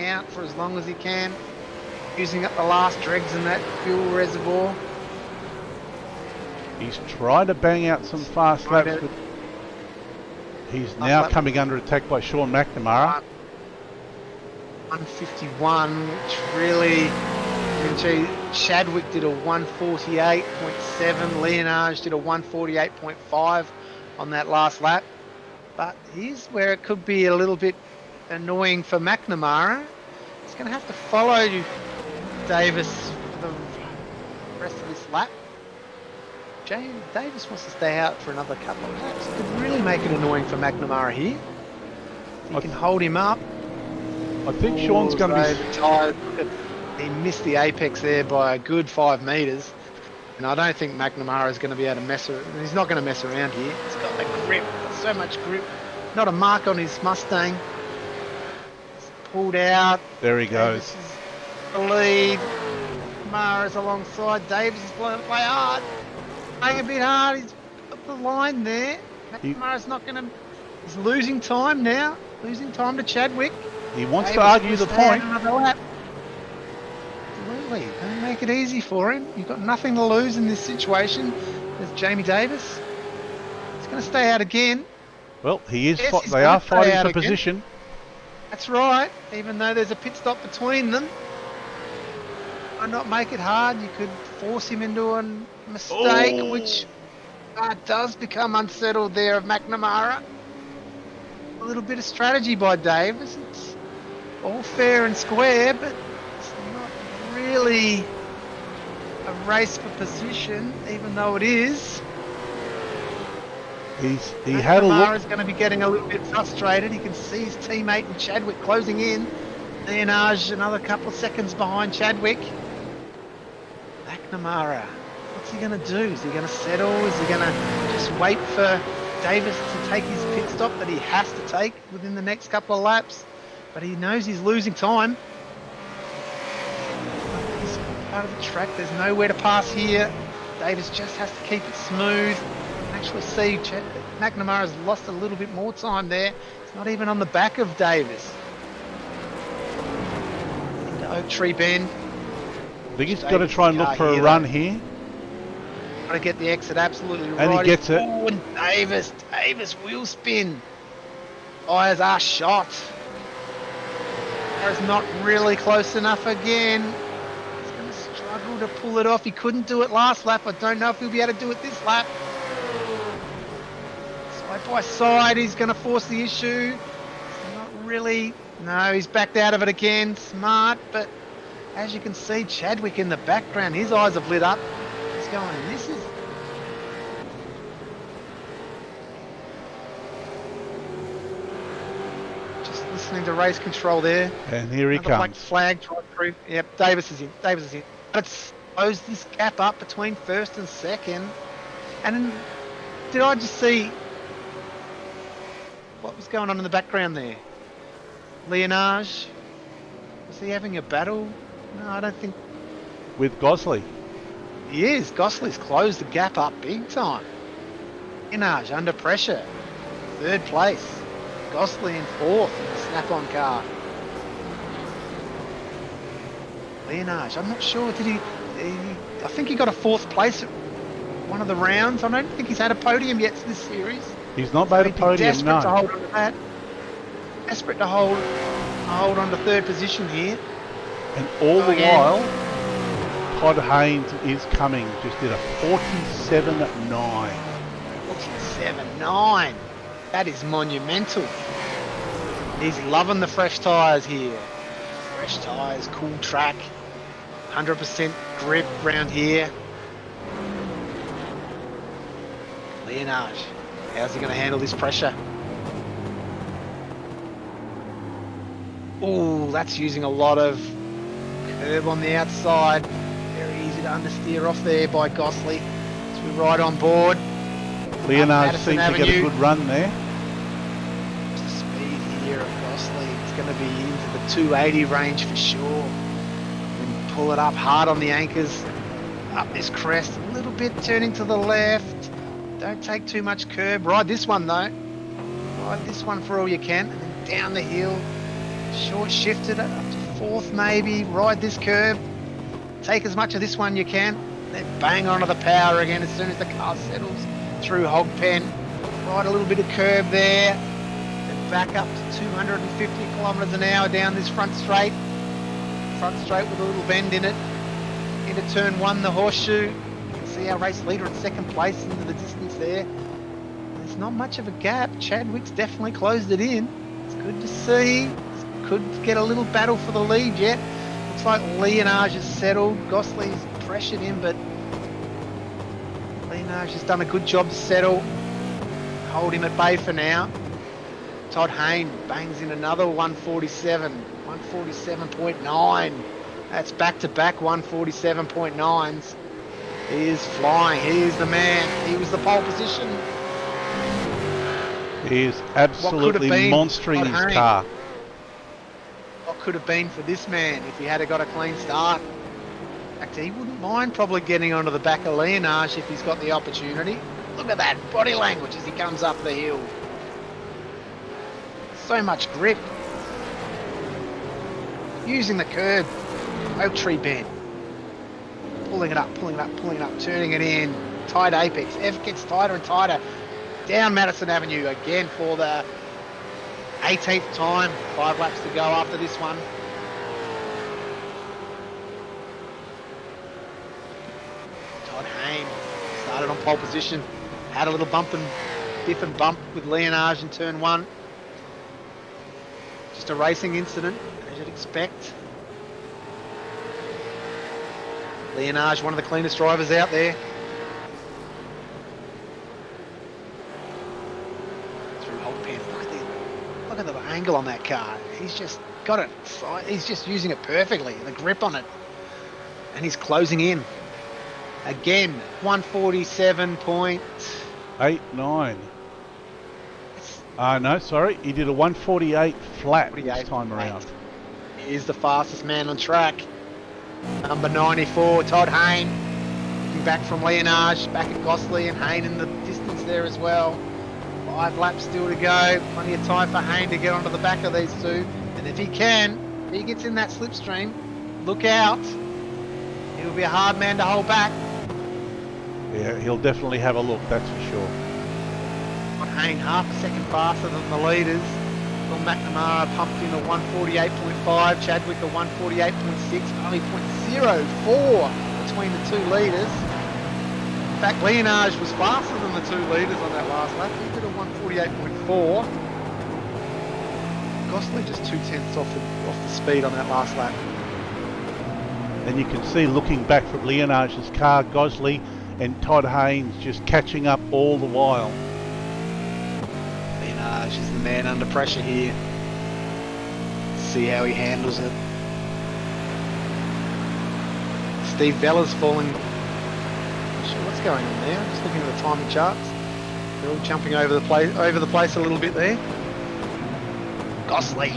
out for as long as he can. Using up the last dregs in that fuel reservoir. He's trying to bang out some fast laps, but he's now coming under attack by Sean McNamara. 151, which really, Chadwick did a 148.7, Leonage did a 148.5 on that last lap. But here's where it could be a little bit annoying for McNamara. He's going to have to follow Davis for the rest of this lap. James Davis wants to stay out for another couple of laps. It could really make it annoying for McNamara here. If he can hold him up. I think Sean's going to be... Tired. He missed the apex there by a good 5 metres. And I don't think McNamara is going to be able to mess around. He's not going to mess around here. He's got the grip, so much grip. Not a mark on his Mustang. He's pulled out. There he goes. Davis is the lead. McNamara's alongside. Davis is playing hard. Playing a bit hard. He's up the line there. McNamara's not going to... He's losing time now. Losing time to Chadwick. He wants Davis to argue the point. Another lap. Absolutely. Don't make it easy for him. You've got nothing to lose in this situation. There's Jamie Davis. He's going to stay out again. Well, he is. Yes, They are fighting for again. position. That's right. Even though there's a pit stop between them. Why not make it hard? You could force him into a mistake, which does become unsettled there of McNamara. A little bit of strategy by Davis. It's all fair and square, but it's not really a race for position, even though it is. He had a look. McNamara's going to be getting a little bit frustrated. He can see his teammate and Chadwick closing in. Leonage another couple of seconds behind Chadwick. McNamara, what's he going to do? Is he going to settle? Is he going to just wait for Davis to take his pit stop that he has to take within the next couple of laps? But he knows he's losing time. He's part of the track. There's nowhere to pass here. Davis just has to keep it smooth. You can actually see McNamara's lost a little bit more time there. It's not even on the back of Davis. Into Oak Tree Bend. I think he's got to try and look for a run here. Got to get the exit absolutely right. And he gets it. Oh, and Davis wheel spin. Tyres are shot. Tyres not really close enough again. He's going to struggle to pull it off. He couldn't do it last lap. I don't know if he'll be able to do it this lap. Side by side, he's going to force the issue. Not really. No, he's backed out of it again. Smart, but as you can see, Chadwick in the background, his eyes have lit up. He's going, this is... Just listening to race control there. And here he Another black comes. flag right through. Yep, Davis is in. Let's close this gap up between first and second. And then, did I just see what was going on in the background there? Leonage? Was he having a battle? No, I don't think... With Gosley. He is. Gosley's closed the gap up big time. Inaj under pressure. 3rd place. Gosling in 4th in the snap-on car. Leonage, I'm not sure, I think he got a 4th place at one of the rounds. I don't think he's had a podium yet this series. He's not made a podium, no. Desperate to hold on to that. Desperate to hold on to 3rd position here. And all the while, Todd Haynes is coming. Just did a 47.9. 47.9. That is monumental. He's loving the fresh tyres here. Fresh tyres, cool track. 100% grip round here. Leonage, how's he going to handle this pressure? Oh, that's using a lot of curb on the outside. Very easy to understeer off there by Gosley. So we're right on board. Leonage seems to get a good run there. The speed here of Gosley. It's going to be into the 280 range for sure. And pull it up hard on the anchors. Up this crest, a little bit turning to the left. Don't take too much curb. Ride this one though. Ride this one for all you can. And then down the hill. Short shifted up to 4th maybe. Ride this curb. Take as much of this one you can. Then bang onto the power again as soon as the car settles through hog pen. Ride a little bit of curb there. Then back up to 250 kilometres an hour down this front straight. Front straight with a little bend in it. Into turn 1, the horseshoe. You can see our race leader in 2nd place into the distance there. There's not much of a gap. Chadwick's definitely closed it in. It's good to see. Could get a little battle for the lead yet. Looks like Leonage has settled. Gosley's pressured him, but Leonage has done a good job to settle. Hold him at bay for now. Todd Hayne bangs in another 147. 147.9. That's back-to-back 147.9s. He is flying. He is the man. He was the pole position. He is absolutely monstering his car. What could have been for this man if he had got a clean start? Actually, he wouldn't mind probably getting onto the back of Leonage if he's got the opportunity. Look at that body language as he comes up the hill. So much grip. Using the curb. Oak tree bend. Pulling it up, turning it in. Tight apex. F gets tighter and tighter. Down Madison Avenue again for the 18th time. 5 laps to go after this one. Todd Hayne started on pole position. Had a little diff and bump with Leonage in turn 1. Just a racing incident, as you'd expect. Leonage, one of the cleanest drivers out there. Through Holt Pen. Look at the angle on that car. He's just got it. He's just using it perfectly. The grip on it. And he's closing in. Again, 147.89. No, sorry. He did a 148 flat this time around. He is the fastest man on track. Number 94, Todd Hayne. Looking back from Leonage, back at Gosley and Hayne in the distance there as well. 5 laps still to go. Plenty of time for Hayne to get onto the back of these two. And if he can, if he gets in that slipstream, look out. He'll be a hard man to hold back. Yeah, he'll definitely have a look, that's for sure. Hayne half a second faster than the leaders. Will McNamara pumped in a 148.5, Chadwick a 148.6, only 0.04 between the two leaders. In fact, Leonage was faster than the two leaders on that last lap. He did a 148.4. Gosley just 0.2 off the speed on that last lap. And you can see, looking back from Leonage's car, Gosley and Todd Haynes just catching up all the while. Leonage is the man under pressure here. See how he handles it. Steve Vella's falling. Not sure what's going on there. I'm just looking at the timing charts. They're all jumping over the place a little bit there. Gosley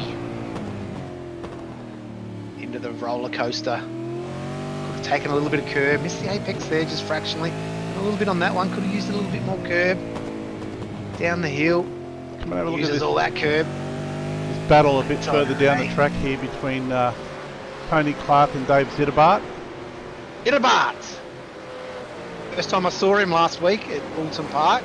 into the roller coaster. Could have taken a little bit of curb. Missed the apex there just fractionally. A little bit on that one. Could have used a little bit more curb. down the hill. Come and have a look at Uses this, all that curb. this battle a bit Todd further down the Hay. track here between Tony Clark and Dave Zittebart. Itterbart. First time I saw him last week at Alton Park.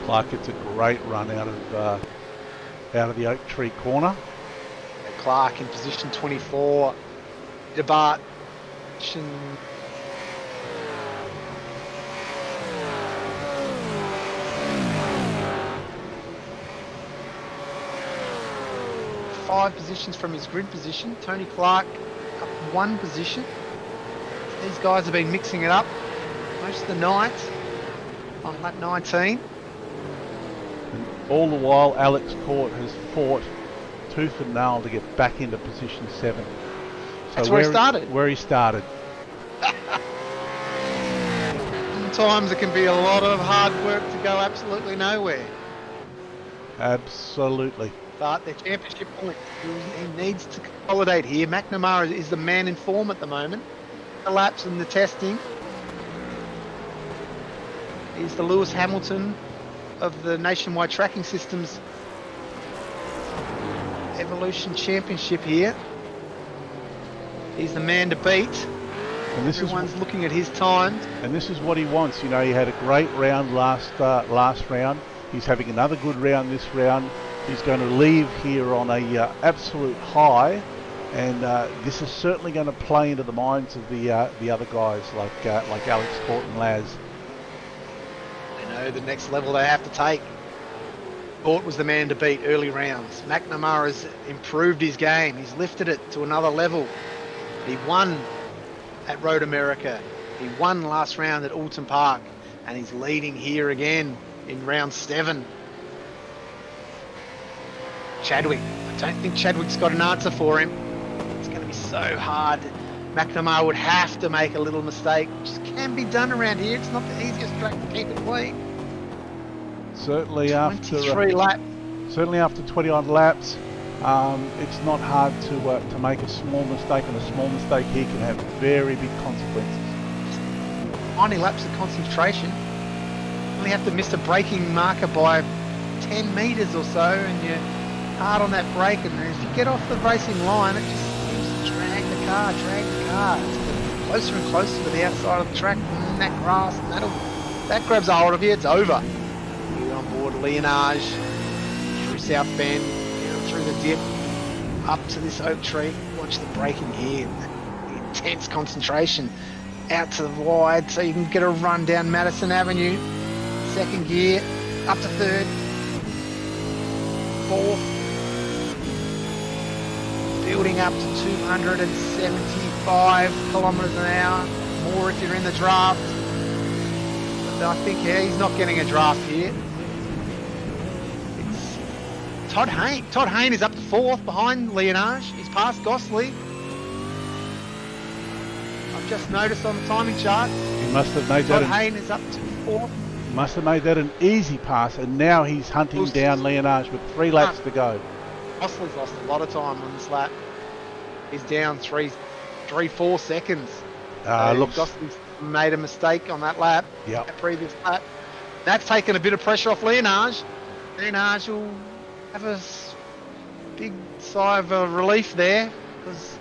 Clark gets a great run out of the Oak Tree corner. Clark in position 24. Itterbart. Position 5 positions from his grid position. Tony Clark up 1 position. These guys have been mixing it up most of the night on lap 19. And all the while, Alex Court has fought tooth and nail to get back into position 7. So That's where he started. Where he started. Sometimes it can be a lot of hard work to go absolutely nowhere. Absolutely. But the championship point, he needs to consolidate here. McNamara is the man in form at the moment. The laps and the testing. He's the Lewis Hamilton of the Nationwide Tracking Systems Evolution Championship here. He's the man to beat. And this Everyone's looking at his times. And this is what he wants. You know, he had a great round last round. He's having another good round this round. He's going to leave here on a absolute high, and this is certainly going to play into the minds of the other guys like Alex Court and Laz. They know the next level they have to take. Court was the man to beat early rounds. McNamara's improved his game. He's lifted it to another level. He won at Road America. He won last round at Alton Park, and he's leading here again in round 7. Chadwick. I don't think Chadwick's got an answer for him. It's going to be so hard. McNamara would have to make a little mistake, which can be done around here. It's not the easiest track to keep it clean. Certainly after 23 laps. Certainly after 20 odd laps, it's not hard to make a small mistake, and a small mistake here can have very big consequences. 90 laps of concentration. Only have to miss a braking marker by 10 metres or so, and you're hard on that brake, and as you get off the racing line, it just seems to drag the car. It's getting closer and closer to the outside of the track, and that grass, and that grabs a hold of you, it's over. You're on board Leonage, through South Bend, through the dip, up to this Oak Tree. Watch the braking here, the intense concentration. Out to the wide, so you can get a run down Madison Avenue. Second gear, up to third. Fourth. Building up to 275 kilometres an hour. More if you're in the draft. But I think he's not getting a draft here. It's Todd Hayne. Todd Hayne is up to 4th behind Leonage. He's past Gosling. I've just noticed on the timing chart. He must have made Todd that. Hayne is up to 4th. Must have made that an easy pass, and now he's hunting down Leonage with 3 laps to go. Gosling's lost a lot of time on this lap. He's down 4 seconds. Looks. Gosling's made a mistake on that lap. Yep. That previous lap. That's taken a bit of pressure off Leonage. Leonage will have a big sigh of relief there, because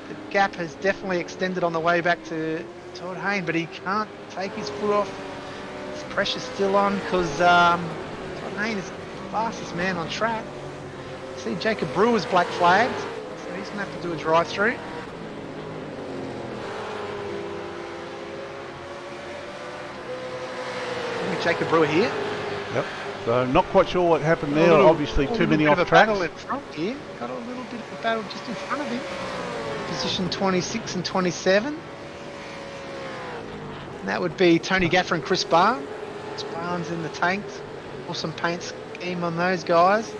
the gap has definitely extended on the way back to Todd Hayne, but he can't take his foot off. His pressure's still on, because Todd Hayne is the fastest man on track. See, Jacob Brewer's black flagged, so he's going to have to do a drive-through. Jacob Brewer here. Yep. So not quite sure what happened there. Obviously too many off tracks. Battle in front here. Got a little bit of a battle just in front of him. Position 26 and 27. And that would be Tony Gaffer and Chris Barnes. Chris Barnes in the tanks. Awesome paint scheme on those guys.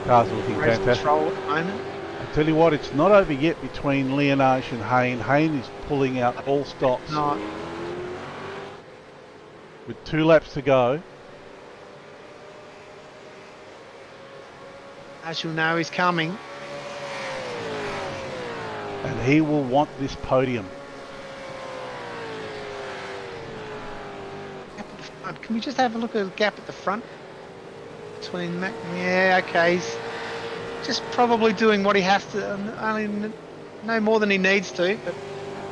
Cars looking Race fantastic. control at the moment. I tell you what, it's not over yet between Leonage and Hayne. Hayne is pulling out all stops. No. with 2 laps to go. As you'll know, he's coming. And he will want this podium. Gap at the front. Can we just have a look at the gap at the front? Between Mac. Yeah, okay. He's just probably doing what he has to. Only no more than he needs to. But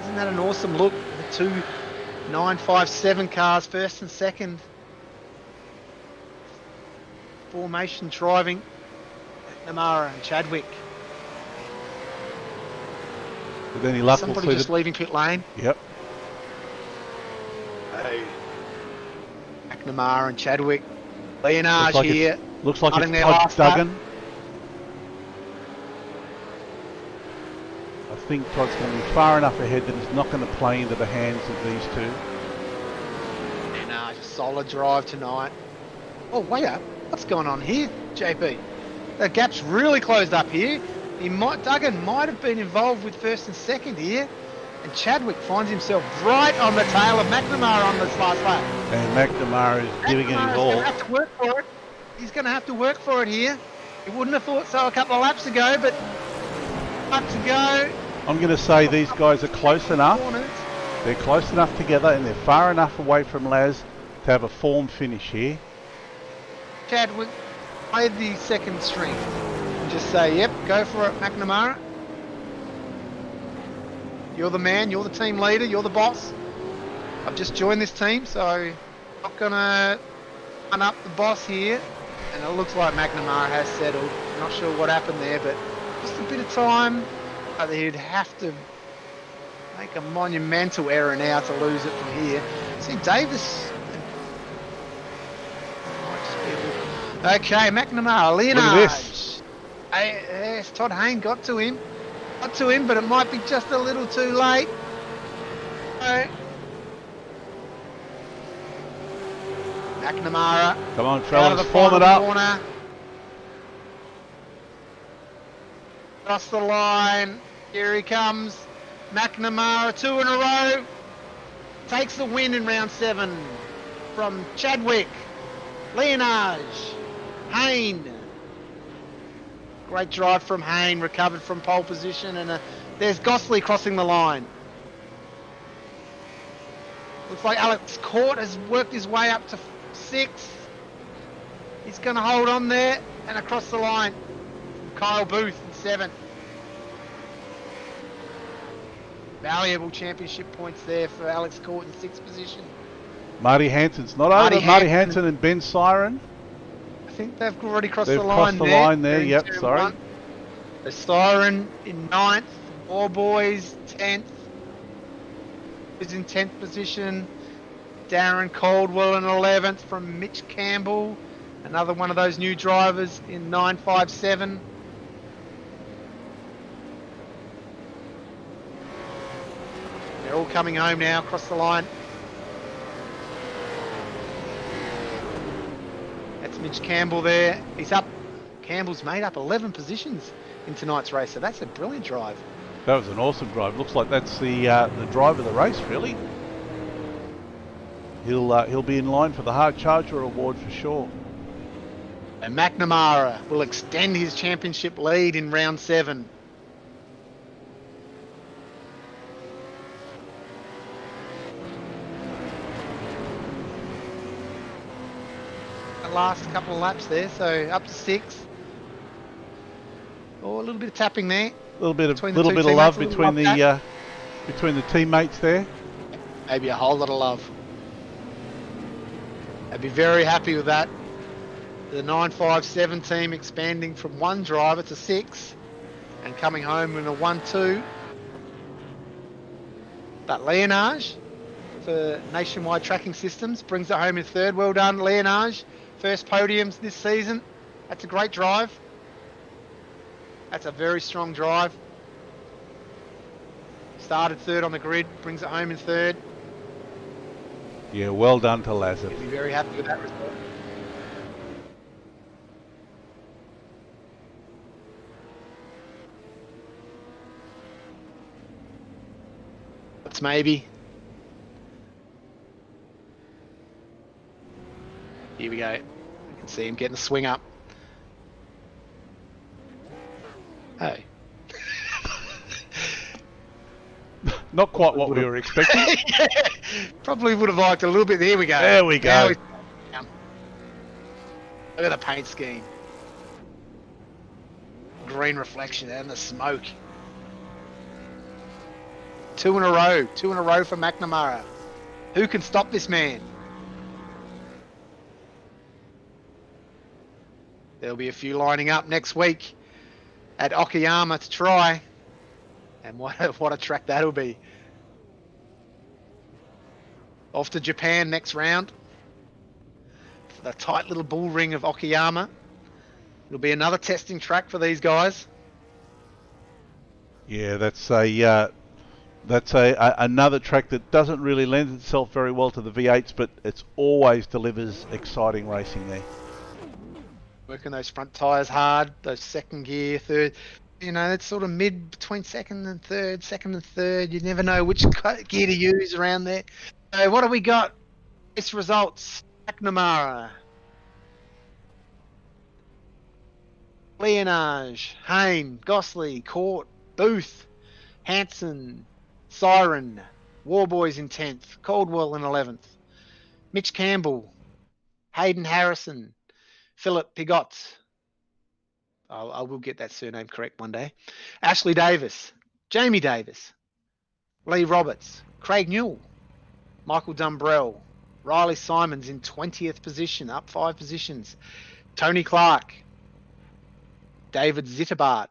isn't that an awesome look? The 2 957 cars, first and second. Formation driving. McNamara and Chadwick. With any luck, Somebody we'll see just leaving pit lane. Yep. Hey. McNamara and Chadwick. Leonage here. Looks like Cutting it's their Todd last lap. Duggan. I think Todd's going to be far enough ahead that he's not going to play into the hands of these two. Leonage, a solid drive tonight. Oh, wait up. What's going on here, JP? The gap's really closed up here. Duggan might have been involved with first and second here. And Chadwick finds himself right on the tail of McNamara on this last lap. And McNamara is giving it his all. Going to have to work for it. He's going to have to work for it here. He wouldn't have thought so a couple of laps ago, but lap to go. I'm going to say these guys are close enough. They're close enough together and they're far enough away from Laz to have a form finish here. Chadwick played the second string and just say, yep, go for it, McNamara. You're the man, you're the team leader, you're the boss. I've just joined this team, so I'm not going to run up the boss here. And it looks like McNamara has settled. Not sure what happened there, but just a bit of time. He'd have to make a monumental error now to lose it from here. See, Davis. Okay, McNamara, Leonage. Yes, Todd Hayne got to him. But it might be just a little too late. McNamara. Come on, fellas, form it up. Corner. Across the line. Here he comes. McNamara, 2 in a row. Takes the win in round 7 from Chadwick. Leonage. Hayne. Great drive from Hayne, recovered from pole position, and there's Gosling crossing the line. Looks like Alex Court has worked his way up to 6th. He's going to hold on there and across the line. Kyle Booth in 7th. Valuable championship points there for Alex Court in 6th position. Marty Hanson's not over. Marty Hanson and Ben Siren. I think they've already crossed the line. They've crossed the line there, yep, sorry. The Siren in 9th, All Boys 10th, is in 10th position. Darren Caldwell in 11th from Mitch Campbell, another one of those new drivers in 957. They're all coming home now across the line. Mitch Campbell there. He's up. Campbell's made up 11 positions in tonight's race, so that's a brilliant drive. That was an awesome drive. Looks like that's the drive of the race, really. He'll be in line for the Hard Charger award for sure. And McNamara will extend his championship lead in round 7. Last couple of laps there, so up to 6. Oh, a little bit of tapping there. A little bit of love between the teammates there. Maybe a whole lot of love. I'd be very happy with that. The 957 team expanding from 1 driver to 6 and coming home in a 1-2. But Leonage for Nationwide Tracking Systems brings it home in 3rd. Well done, Leonage. First podiums this season. That's a great drive. That's a very strong drive. Started 3rd on the grid, brings it home in 3rd. Yeah, well done to Lazar. He'll be very happy with that result. It's maybe. Here we go. You can see him getting a swing up. Oh. Not quite what we were expecting. Yeah, probably would have liked a little bit. There we go. There we go. Look at the paint scheme. Green reflection and the smoke. 2 in a row. 2 in a row for McNamara. Who can stop this man? There'll be a few lining up next week at Okayama to try. And what a track that'll be. Off to Japan next round. For the tight little bull ring of Okayama. It'll be another testing track for these guys. Yeah, that's another track that doesn't really lend itself very well to the V8s, but it always delivers exciting racing there. Working those front tyres hard, those second gear, third. You know, it's sort of mid between second and third. You never know which gear to use around there. So what have we got? Race results. McNamara, Leonage, Hain, Gosley, Court, Booth, Hanson, Siren, Warboys in 10th, Caldwell in 11th, Mitch Campbell, Hayden Harrison, Philip Pigot. I will get that surname correct one day. Ashley Davis, Jamie Davis, Lee Roberts, Craig Newell, Michael Dumbrell, Riley Simons in 20th position, up 5 positions. Tony Clark, David Zitterbart,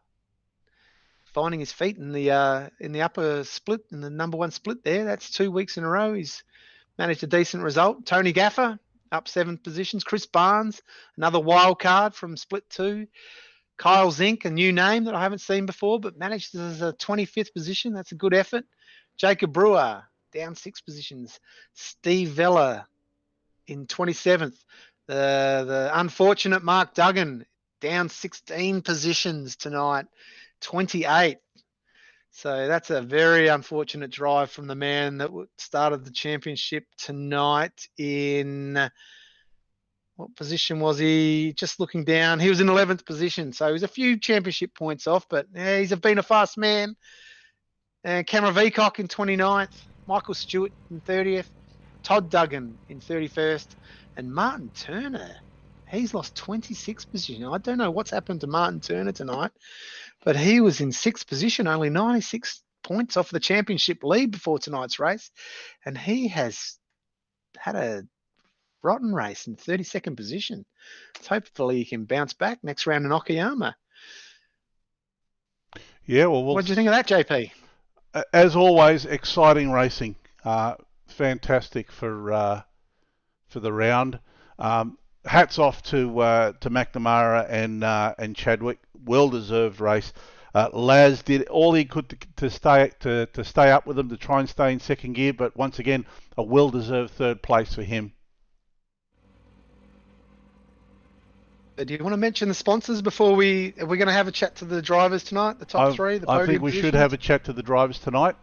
finding his feet in the upper split, in the number 1 split there. That's 2 weeks in a row. He's managed a decent result. Tony Gaffer, up 7 positions. Chris Barnes, another wild card from split 2. Kyle Zink, a new name that I haven't seen before, but managed as a 25th position. That's a good effort. Jacob Brewer, down 6 positions. Steve Vella in 27th. The unfortunate Mark Duggan, down 16 positions tonight, 28th. So that's a very unfortunate drive from the man that started the championship tonight in... What position was he? Just looking down. He was in 11th position. So he was a few championship points off, but yeah, he's been a fast man. And Cameron Veacock in 29th. Michael Stewart in 30th. Todd Duggan in 31st. And Martin Turner, he's lost 26 position. I don't know what's happened to Martin Turner tonight, but he was in 6th position, only 96 points off the championship lead before tonight's race. And he has had a rotten race in 32nd position. So hopefully he can bounce back next round in Okayama. Yeah, well, what do you think of that, JP? As always, exciting racing. Fantastic for the round. Hats off to McNamara and Chadwick. Well deserved race. Laz did all he could to stay up with them, to try and stay in second gear, but once again, a well deserved 3rd place for him. Do you want to mention the sponsors before are we going to have a chat to the drivers tonight, the top 3? The I think we should have a chat to the drivers tonight.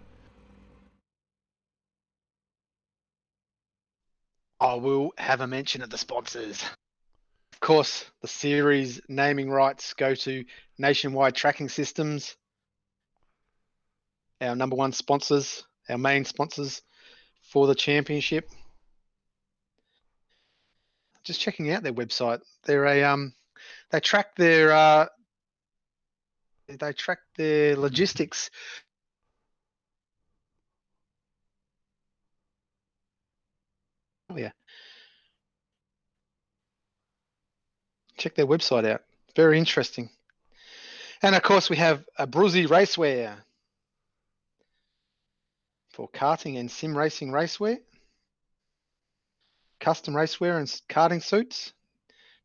I will have a mention of the sponsors. Of course, the series naming rights go to Nationwide Tracking Systems, our number 1 sponsors, our main sponsors for the championship. Just checking out their website. They're they track their logistics. Oh yeah. Check their website out. Very interesting. And of course we have Abruzzi Racewear for karting and sim racing racewear. Custom racewear and karting suits.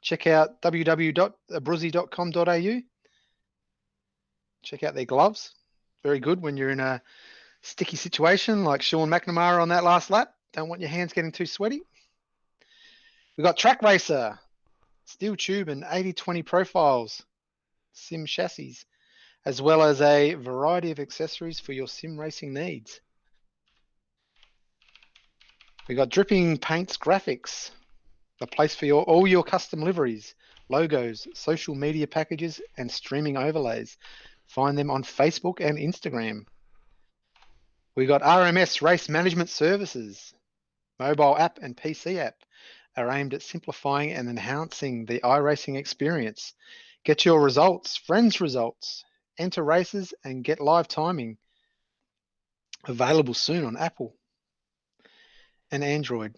Check out www.abruzzi.com.au. Check out their gloves. Very good when you're in a sticky situation like Sean McNamara on that last lap. Don't want your hands getting too sweaty. We've got Track Racer, steel tube and 80/20 profiles, sim chassis, as well as a variety of accessories for your sim racing needs. We got Dripping Paints Graphics, a place for all your custom liveries, logos, social media packages, and streaming overlays. Find them on Facebook and Instagram. We got RMS Race Management Services. Mobile app and PC app are aimed at simplifying and enhancing the iRacing experience. Get your results, friends' results, enter races, and get live timing. Available soon on Apple and Android.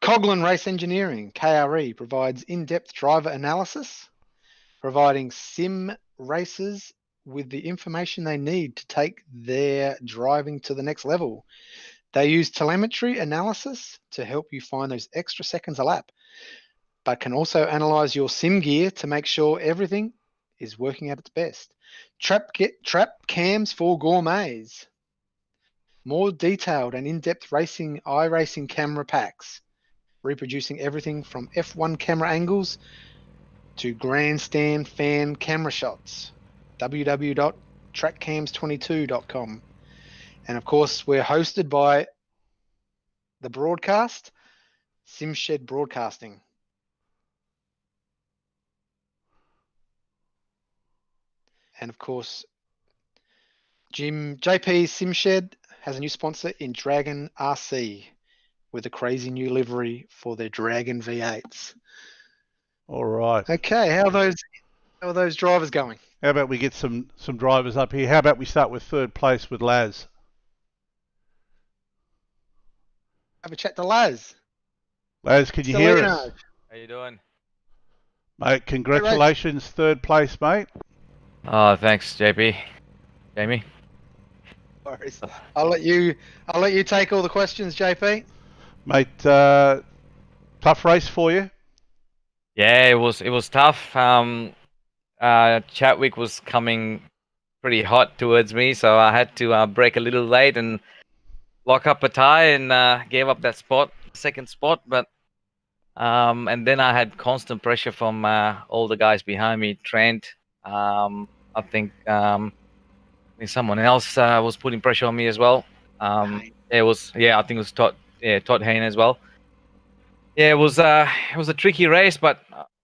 Coglin Race Engineering, KRE, provides in-depth driver analysis, providing sim racers with the information they need to take their driving to the next level. They use telemetry analysis to help you find those extra seconds a lap, but can also analyze your sim gear to make sure everything is working at its best. Trap cams for gourmets. More detailed and in-depth iRacing camera packs, reproducing everything from F1 camera angles to grandstand fan camera shots. www.trackcams22.com. And of course, we're hosted by the broadcast, Simshed Broadcasting. And of course, JP Simshed has a new sponsor in Dragon RC with a crazy new livery for their Dragon V8s. All right. Okay, how are those drivers going? How about we get some drivers up here? How about we start with third place with Laz? Have a chat to Laz. Laz, can you hear us? How you doing? Mate, congratulations, third place, mate. Oh, thanks, JP. Jamie. I'll let you take all the questions, JP. Mate, tough race for you. Yeah, it was tough. Chatwick was coming pretty hot towards me, so I had to brake a little late and lock up a tie and gave up that second spot. But and then I had constant pressure from all the guys behind me. Trent, I think someone else was putting pressure on me as well. I think it was Todd Hayne as well. Yeah, it was a tricky race, but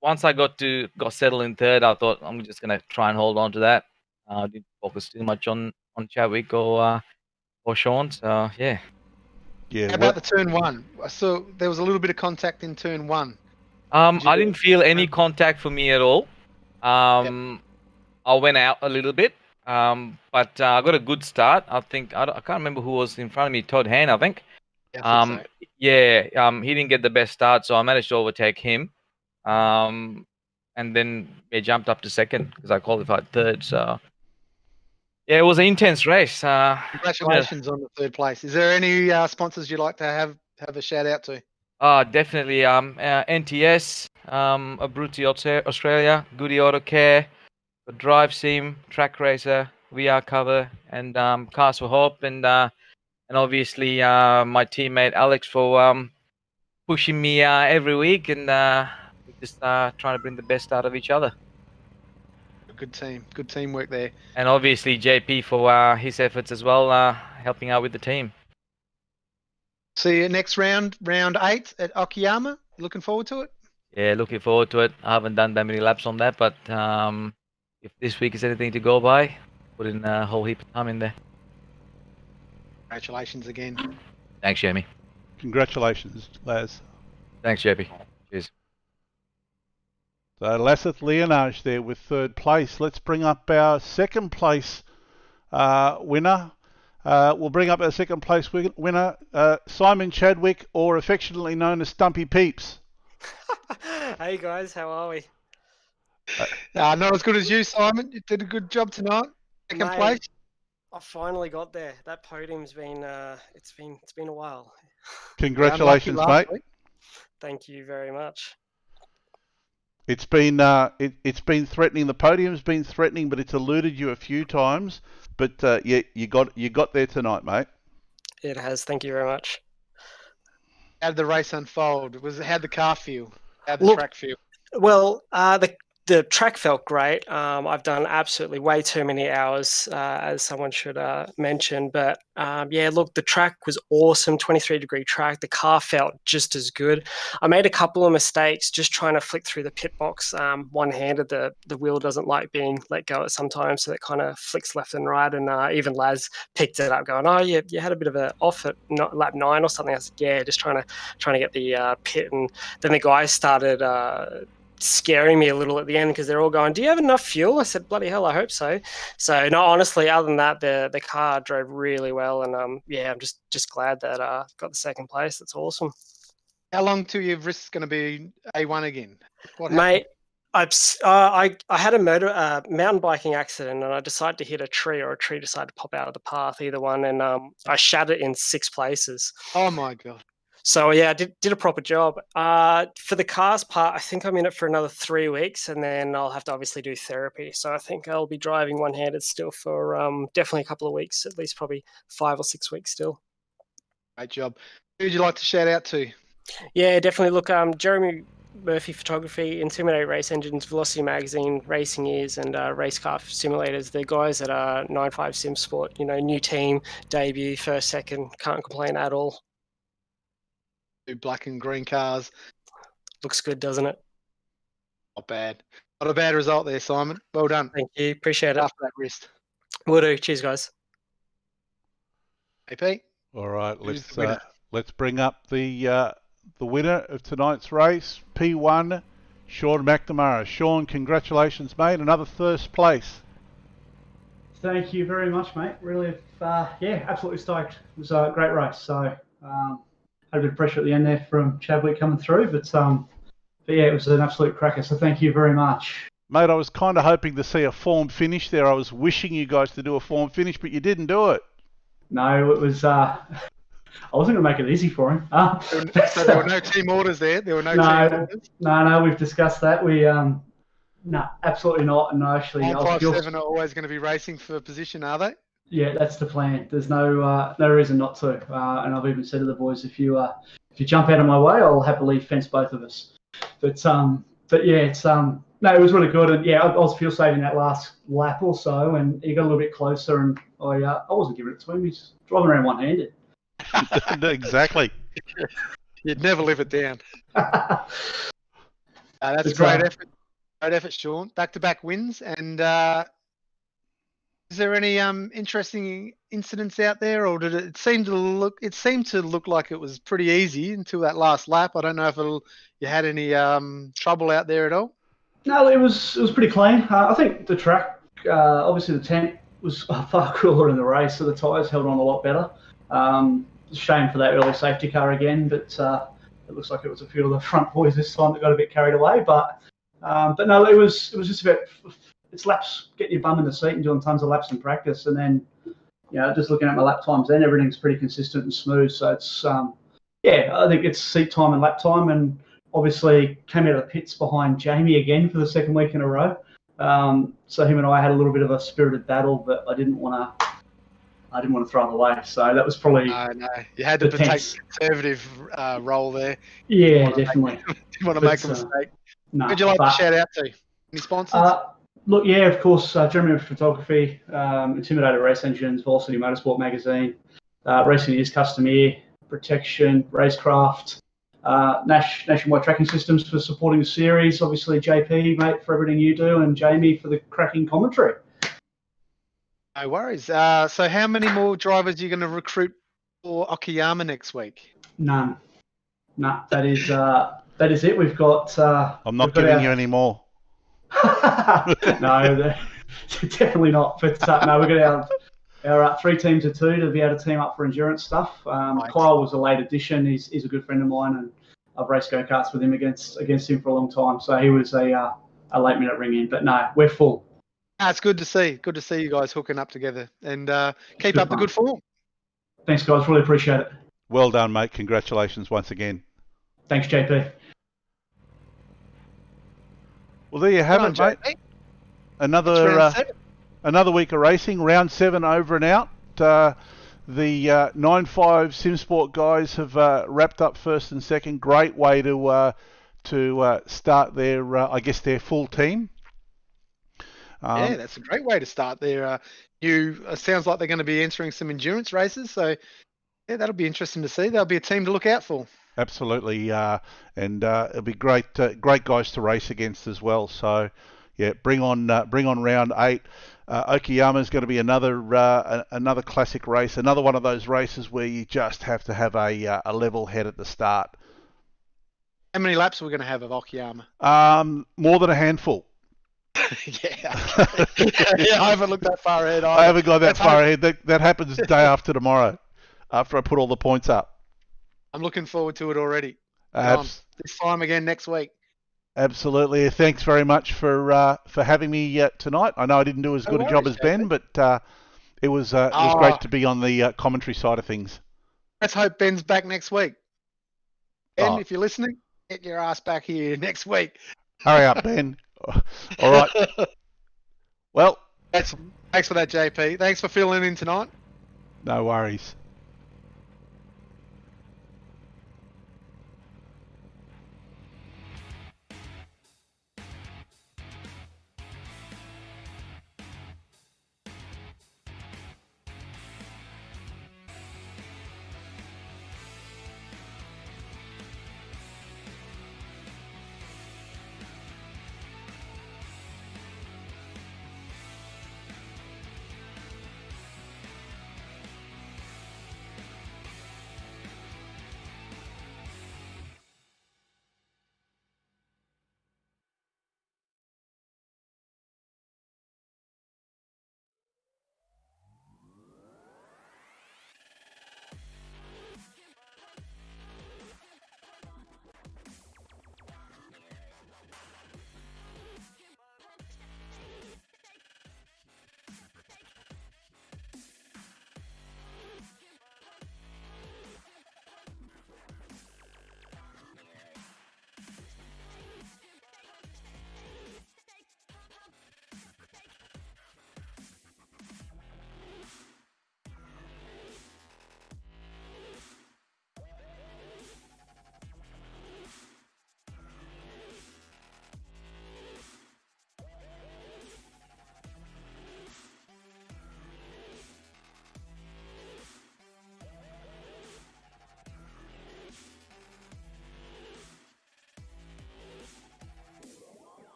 once I got settled in third, I thought I'm just gonna try and hold on to that. Didn't focus too much on Chadwick or Sean. So yeah. Yeah. How about the turn one? I saw there was a little bit of contact in turn one. I didn't feel any contact for me at all. I went out a little bit, but I got a good start. I think I can't remember who was in front of me. Todd Hayne, I think. I think so. He didn't get the best start, so I managed to overtake him. And then he jumped up to second because I qualified third. So yeah, it was an intense race. Congratulations on the third place. Is there any sponsors you'd like to have a shout out to? Definitely. NTS, Abruti Australia, Goody Auto Care, Drive Sim, Track Racer, VR Cover, and Cars for Hope, and obviously my teammate Alex for pushing me every week, and just trying to bring the best out of each other. Good teamwork there. And obviously JP for his efforts as well, helping out with the team. See you next round 8 at Okayama. Looking forward to it? Yeah, looking forward to it. I haven't done that many laps on that, but if this week is anything to go by, put in a whole heap of time in there. Congratulations again. Thanks, Jamie. Congratulations, Laz. Thanks, JP. Cheers. So Lasseth Leonage there with third place. Let's bring up our second place winner. We'll bring up our second place winner, Simon Chadwick, or affectionately known as Stumpy Peeps. Hey guys, how are we? Not as good as you, Simon. You did a good job tonight. Second place. I finally got there. That podium's been it's been a while. Congratulations, mate. Thank you very much. It's been it's been threatening. The podium's been threatening, but it's eluded you a few times. But you got there tonight, mate. It has. Thank you very much. How did the race unfold? How'd the car feel? How'd the track feel? Well, the the track felt great. I've done absolutely way too many hours, as someone should mention. But yeah, look, the track was awesome, 23-degree track. The car felt just as good. I made a couple of mistakes just trying to flick through the pit box one-handed. The wheel doesn't like being let go at sometimes, so it kind of flicks left and right. And even Laz picked it up going, oh, you had a bit of an off at lap 9 or something. I said, yeah, just trying to get the pit. And then the guys started scaring me a little at the end because they're all going, do you have enough fuel? I said, bloody hell, I hope so. So no, honestly, other than that, the car drove really well. And yeah, I'm just glad that got the second place. That's awesome. How long till your wrist's going to be A1 again? What Mate, I had a mountain biking accident, and I decided to hit a tree, or a tree decided to pop out of the path, either one, and I shattered in 6 places. Oh my God. So yeah, I did a proper job. For the cars part, I think I'm in it for another 3 weeks, and then I'll have to obviously do therapy. So I think I'll be driving one-handed still for definitely a couple of weeks, at least probably 5 or 6 weeks still. Great job. Who would you like to shout out to? Yeah, definitely. Look, Jeremy Murphy Photography, Intimidate Race Engines, Velocity Magazine, Racing Ears, and Racecraft Simulators. They're guys at 95 Sim Sport. You know, new team, debut, first, second. Can't complain at all. Black and green cars. Looks good, doesn't it? Not bad. Not a bad result there, Simon. Well done. Thank you. Appreciate it. After that wrist. Will do. Cheers, guys. AP? All right, Who's the winner? let's bring up the winner of tonight's race, P1, Sean McNamara. Sean, congratulations, mate. Another first place. Thank you very much, mate. Really, yeah, absolutely stoked. It was a great race. So had a bit of pressure at the end there from Chadwick coming through, but yeah, it was an absolute cracker. So thank you very much. Mate, I was kind of hoping to see a form finish there. I was wishing you guys to do a form finish, but you didn't do it. No, it was. I wasn't going to make it easy for him. So there were no team orders there? There were no team orders? No, we've discussed that. No, absolutely not. And actually, 157 are always going to be racing for position, are they? Yeah, that's the plan. There's no reason not to. And I've even said to the boys, if you jump out of my way, I'll happily fence both of us. But yeah, it's no, it was really good. And yeah, I was fuel saving that last lap or so, and he got a little bit closer, and I wasn't giving it to him. He's driving around one-handed. Exactly. You'd never live it down. That's It's, a great effort. Great effort, Sean. Back-to-back wins. And is there any interesting incidents out there, or did it seem to look? It seemed to look like it was pretty easy until that last lap. I don't know if you had any trouble out there at all. No, it was pretty clean. I think the track, obviously the tent was far cooler in the race, so the tyres held on a lot better. Shame for that early safety car again, but it looks like it was a few of the front boys this time that got a bit carried away. But no, it was just about it's laps, getting your bum in the seat and doing tons of laps in practice, and then just looking at my lap times, then everything's pretty consistent and smooth. So it's yeah, I think it's seat time and lap time, and obviously came out of the pits behind Jamie again for the second week in a row. So him and I had a little bit of a spirited battle, but I didn't want to throw him away. So that was probably no. You had to take a conservative role there. Yeah, definitely. Didn't want to make a mistake. No, Who'd you like to shout out to? Any sponsors? Look, yeah, of course, Jeremy Photography, Intimidator Race Engines, Velocity Motorsport Magazine, Racing Ears Custom Ear, Protection, Racecraft, Nationwide Tracking Systems for supporting the series. Obviously, JP, mate, for everything you do, and Jamie for the cracking commentary. No worries. So how many more drivers are you going to recruit for Okayama next week? None. No, that is it. We've got... I'm not giving you any more. No, definitely not. But no, we're going to have our 3 teams of 2 to be able to team up for endurance stuff. Nice. Kyle was a late addition. He's a good friend of mine, and I've raced go-karts with him against him for a long time. So he was a late-minute ring-in. But no, we're full. It's good to see. Good to see you guys hooking up together, and keep up the good form. Thanks, guys. Really appreciate it. Well done, mate. Congratulations once again. Thanks, JP. Well, there you have it, mate. Another week of racing. Round 7 over and out. The 9.5 SimSport guys have wrapped up first and second. Great way to to start their, I guess, their full team. Yeah, that's a great way to start their sounds like they're going to be entering some endurance races. So, yeah, that'll be interesting to see. They'll be a team to look out for. Absolutely, and it'll be great guys to race against as well. So, yeah, bring on round 8. Okayama is going to be another classic race, another one of those races where you just have to have a level head at the start. How many laps are we going to have of Okayama? More than a handful. Yeah, I haven't looked that far ahead. I haven't gone that far ahead. That happens day after tomorrow, after I put all the points up. I'm looking forward to it already. This time again next week. Absolutely. Thanks very much for having me tonight. I know I didn't do as good a job as Ben, but it was great to be on the commentary side of things. Let's hope Ben's back next week. Ben, if you're listening, get your ass back here next week. Hurry up, Ben. All right. Well, thanks for that, JP. Thanks for filling in tonight. No worries.